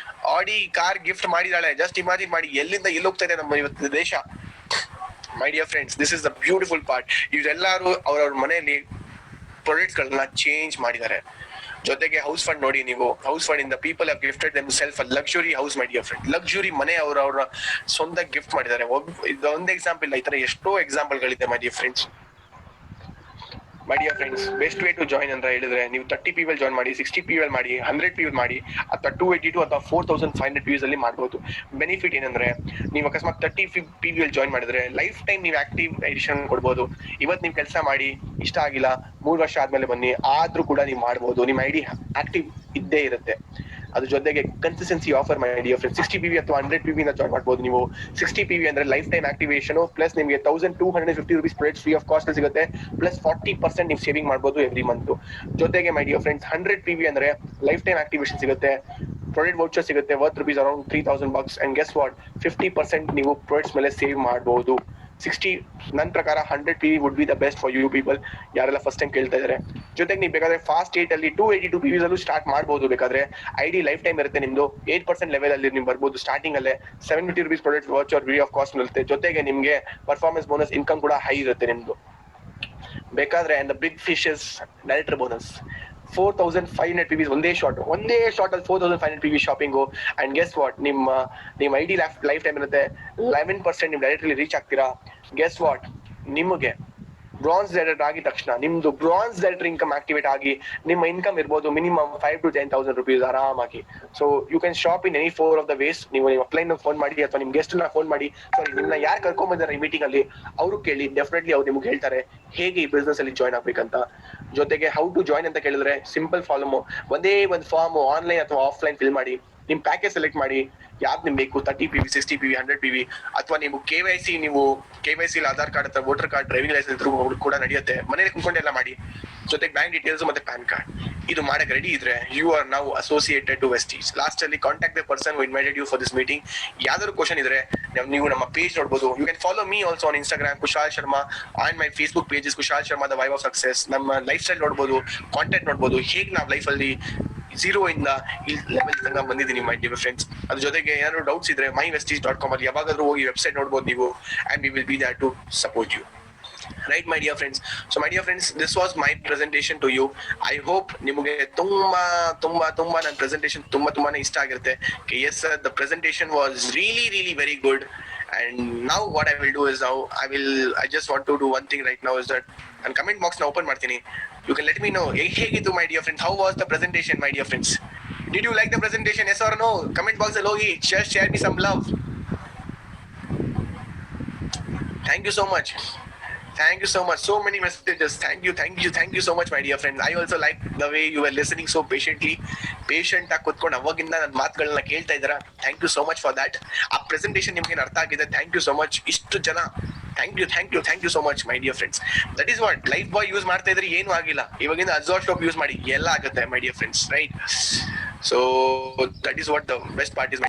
ಆಡಿ ಕಾರ್ ಗಿಫ್ಟ್ ಮಾಡಿದಾಳೆ. ಜಸ್ಟ್ ಇಮ್ಯಾಜಿನ್ ಮಾಡಿ ಎಲ್ಲಿಂದ ಎಲ್ಲಿ ಹೋಗ್ತಾ ಇದೆ ನಮ್ಮ ಇವತ್ತು ದೇಶ. My dear friends, this is the beautiful part. ಇವರೆಲ್ಲರೂ ಅವ್ರವ್ರ ಮನೆಯಲ್ಲಿ ಪ್ರಾಡಕ್ಟ್ಸ್ ಗಳನ್ನ ಚೇಂಜ್ ಮಾಡಿದ್ದಾರೆ. ಜೊತೆಗೆ ಹೌಸ್ ಫಂಡ್ ನೋಡಿ, ನೀವು ಹೌಸ್ ಫಂಡ್ ಇಂದ people have gifted them self a luxury house my dear friend. Luxury ಮನೆ ಅವ್ರ ಸ್ವಂತ ಗಿಫ್ಟ್ ಮಾಡಿದ್ದಾರೆ. ಇದೊಂದು ಎಕ್ಸಾಂಪಲ್, ಈ ತರ ಎಷ್ಟೋ ಎಕ್ಸಾಂಪಲ್ ಗಳಿದೆ my dear friends. My dear friends, best way to join ಅಂತ ಹೇಳಿದ್ರೆ ನೀವು 30 people ಜಾಯಿನ್ ಮಾಡಿ, 60 people ಮಾಡಿ, 100 people ಮಾಡಿ, ಅಥವಾ 282 ಅಥವಾ 4500 views ಅಲ್ಲಿ ಮಾಡ್ಬೋದು. ಬೆನಿಫಿಟ್ ಏನಂದ್ರೆ, ನೀವು ಅಕಸ್ಮಾತ್ 30 people ಜಾಯಿನ್ ಮಾಡಿದ್ರೆ ಲೈಫ್ ಟೈಮ್ ನೀವು ಆಕ್ಟಿವ್ ಎಡಿಷನ್ ಕೊಡ್ಬೋದು. ಇವತ್ತು ನೀವು ಕೆಲಸ ಮಾಡಿ ಇಷ್ಟ ಆಗಿಲ್ಲ, 3 ವರ್ಷ ಆದ್ಮೇಲೆ ಬನ್ನಿ, ಆದ್ರೂ ಕೂಡ ನೀವು ಮಾಡ್ಬೋದು. ನಿಮ್ಮ ಐಡಿ ಆಕ್ಟಿವ್ ಇದ್ದೇ ಇರುತ್ತೆ. ಅದ್ರ ಜೊತೆಗೆ ಕನ್ಸಿಸ್ಟೆನ್ಸಿ ಆಫರ್ ಮೈ ಡಿಯರ್ ಫ್ರೆಂಡ್ಸ್. 60 PV ಅಥವಾ 100 PV ಇಂದ ಜಾಯಿನ್ ಮಾಡ್ಬೋದು ನೀವು. 60 PV ಅಂದ್ರೆ ಲೈಫ್ ಟೈಮ್ ಆಕ್ಟಿವೇಶನ್ ಪ್ಲಸ್ ನಿಮಗೆ 1250 rupees product free of cost ಸಿಗುತ್ತೆ. ಪ್ಲಸ್ 40% ನೀವು ಸೇವಿಂಗ್ ಮಾಡ್ಬೋದು ಎವ್ರಿ ಮಂತ್. ಜೊತೆಗೆ ಮೈ ಡಿಯರ್ ಫ್ರೆಂಡ್ಸ್, 100 PV ಅಂದ್ರೆ ಲೈಫ್ ಟೈಮ್ ಆಕ್ಟಿವೇಶನ್ ಸಿಗುತ್ತೆ, ಪ್ರಾಡಕ್ಟ್ ವೌಚರ್ ಸಿಗುತ್ತೆ worth rupees around $3000. And guess what, 50% ನೀವು ಪ್ರಾಡಕ್ಟ್ಸ್ ಮೇಲೆ ಸೇವ್ ಮಾಡ್ಬೋದು. 60 ನನ್ನ ಪ್ರಕಾರ 100 PV would be the best for you people ಯಾರೆಲ್ಲ ಫಸ್ಟ್ ಟೈಮ್ ಕೇಳ್ತಾ ಇದಾರೆ. ಜೊತೆಗೆ ನೀವು ಬೇಕಾದ್ರೆ ಫಾಸ್ಟ್ 8 ಅಲ್ಲಿ 282 PVs ಅಲ್ಲೂ ಸ್ಟಾರ್ಟ್ ಮಾಡ್ಬೋದು. ಬೇಕಾದ್ರೆ ಐಡಿ ಲೈಫ್ ಟೈಮ್ ಇರುತ್ತೆ ನಿಮ್ದು. 8% ಲೆವೆಲ್ ಅಲ್ಲಿ ನೀವು ಬರ್ಬೋದು. ಸ್ಟಾರ್ಟಿಂಗ್ ಅಲ್ಲೇ 70 rupees product voucher free of cost ಇರುತ್ತೆ. ಜೊತೆಗೆ ನಿಮ್ಗೆ ಪರ್ಫಾರ್ಮೆನ್ಸ್ ಬೋನಸ್ ಇನ್ಕಮ್ ಕೂಡ ಹೈ ಇರುತ್ತೆ ನಿಮ್ದು. ಬೇಕಾದ್ರೆ and the big fishes director bonus 4500 PVs ಒಂದೇ ಶಾಟ್ ಅಲ್ಲಿ 4500 PV shopping. And guess what, ನಿಮ್ಮ ಐಡಿ ಲೈಫ್ ಟೈಮ್ ಇರುತ್ತೆ. 11% ನೀವು ಡೈರೆಕ್ಟ್ಲಿ ರೀಚ್ ಆಗ್ತೀರಾ. ಗೆಸ್ ವಾಟ್, ನಿಮಗೆ ಬ್ರಾನ್ಸ್ ಡೈರೆಕ್ಟರ್ ಆಗಿದ ತಕ್ಷಣ ನಿಮ್ದು ಬ್ರಾನ್ಸ್ ಡೈರೆಕ್ಟರ್ ಇನ್ಕಮ್ ಆಕ್ಟಿವೇಟ್ ಆಗಿ ನಿಮ್ಮ ಇನ್ಕಮ್ ಇರ್ಬೋದು ಮಿನಿಮಮ್ 5 to 10,000 rupees ಆರಾಮಾಗಿ. So you can shop in any 4 of the ways. ನೀವು ನಿಮ್ಮ ಅಪ್ಲೈನ್ ಫೋನ್ ಮಾಡಿ ಅಥವಾ ನಿಮ್ ಗೆಸ್ಟ್ ನ ಫೋನ್ ಮಾಡಿ, ಸಾರಿ ನಿಮ್ನ ಯಾರು ಕರ್ಕೊಂಡ್ ಬಂದಾರೆ ಈ ಮೀಟಿಂಗ್ ಅಲ್ಲಿ ಅವರು ಕೇಳಿ, ಡೆಫಿನೆಟ್ಲಿ ಅವ್ರು ನಿಮ್ಗೆ ಹೇಳ್ತಾರೆ ಹೇಗೆ ಈ ಬಿಸ್ನೆಸ್ ಅಲ್ಲಿ ಜಾಯ್ನ್ ಆಗ್ಬೇಕಂತ. ಜೊತೆಗೆ ಹೌ ಟು ಜಾಯ್ನ್ ಅಂತ ಕೇಳಿದ್ರೆ ಸಿಂಪಲ್ ಫಾರ್ಮ್, ಒಂದೇ ಒಂದು ಫಾರ್ಮ್ ಆನ್ಲೈನ್ ಅಥವಾ ಆಫ್ಲೈನ್ ಫಿಲ್ ಮಾಡಿ, ನಿಮ್ ಪ್ಯಾಕೇಜ್ ಸೆಲೆಕ್ಟ್ ಮಾಡಿ, ಯಾವ್ದು ನಿಮ್ಗೆ ಬೇಕು, 30 PV, 60 PV, 100 PV, ಅಥವಾ ನೀವು KYC ಆಧಾರ್ ಕಾರ್ಡ್ ಅಥವಾ ವೋಟರ್ ಕಾರ್ಡ್, ಡ್ರೈವಿಂಗ್ ಲೈಸೆನ್ಸ್ ಕೂಡ ನಡೆಯುತ್ತೆ. ಮನೇಲಿ ಕುತ್ಕೊಂಡೆಲ್ಲ ಮಾಡಿ. ಜೊತೆಗೆ ಬ್ಯಾಂಕ್ ಡೀಟೇಲ್ಸ್ ಮತ್ತೆ ಪ್ಯಾನ್ ಕಾರ್ಡ್ ಇದು ಮಾಡಕ್ ರೆಡಿ ಇದ್ರೆ you are now associated to Vestige. Last ಅಲ್ಲಿ contact the person who invited you for this meeting. ಯಾವ್ದಾದ್ರು ಕ್ವಶನ್ ಇದ್ರೆ ನೀವು ನಮ್ಮ ಪೇಜ್ ನೋಡ್ಬೋದು. You can follow me also on Instagram Kushal Sharma, and my Facebook page is Kushal Sharma the vibe of success. ನಮ್ಮ ಲೈಫ್ ಸ್ಟೈಲ್ ನೋಡ್ಬೋದು, ಕಾಂಟೆಂಟ್ ನೋಡ್ಬೋದು, ಹೇಗೆ ನಾವು ಲೈಫ್ ಅಲ್ಲಿ 0 ಇಂದ ಈ ಲೆವೆಲ್ ತನಕ ಬಂದಿದ್ದೀನಿ ಮೈ ಡಿಯರ್ ಫ್ರೆಂಡ್ಸ್. ಅದ್ರ ಜೊತೆಗೆ ಏನಾದ್ರು ಡೌಟ್ಸ್ ಇದ್ರೆ myvestige.com ಅಲ್ಲಿ ಯಾವಾಗಾದ್ರೂ ಹೋಗಿ ವೆಬ್ಸೈಟ್ ನೋಡ್ಬೋದು ನೀವು. And we will be there to support you. Right, my dear friends. So my dear friends, this was my presentation to you. I hope ನಿಮಗೆ ತುಂಬಾ ನನ್ನ presentation ತುಂಬಾನೇ ಇಷ್ಟ ಆಗಿರುತ್ತೆ. Yes sir, the presentation was really very good. And now what I will do is I just want to do one thing right now is that and comment box na open ಮಾಡ್ತೀನಿ. You can let me know ಹೇಗಿತ್ತು my dear friends. How was the presentation my dear friends? Did you like the presentation? Yes or no? Comment box ಅಲ್ಲಿ ಹೋಗಿ share me some love. Thank you so much. So many messages. Thank you so much my dear friends. I also like the way you were listening so patiently. Patient ಆಗಿ ಕೂತ್ಕೊಂಡು ಅವಾಗಿಂದ ನನ್ನ ಮಾತುಗಳನ್ನ ಕೇಳ್ತಾ ಇದ್ದೀರಾ. Thank you so much for that. ಆ ಪ್ರೆಸೆಂಟೇಷನ್ ನಿಮ್ಗೆ ಅರ್ಥ ಆಗಿದೆ. Thank you so much. ಇಷ್ಟು ಜನ thank you so much my dear friends. That is what Lifebuoy use ಮಾಡ್ತಾ ಇದ್ರೆ ಏನು ಆಗಿಲ್ಲ. ಇವಾಗಿಂದ ಅಜೋಸ್ಟೋಪ್ ಯೂಸ್ ಮಾಡಿ ಎಲ್ಲ ಆಗುತ್ತೆ my dear friends, right? So that is what the best part is.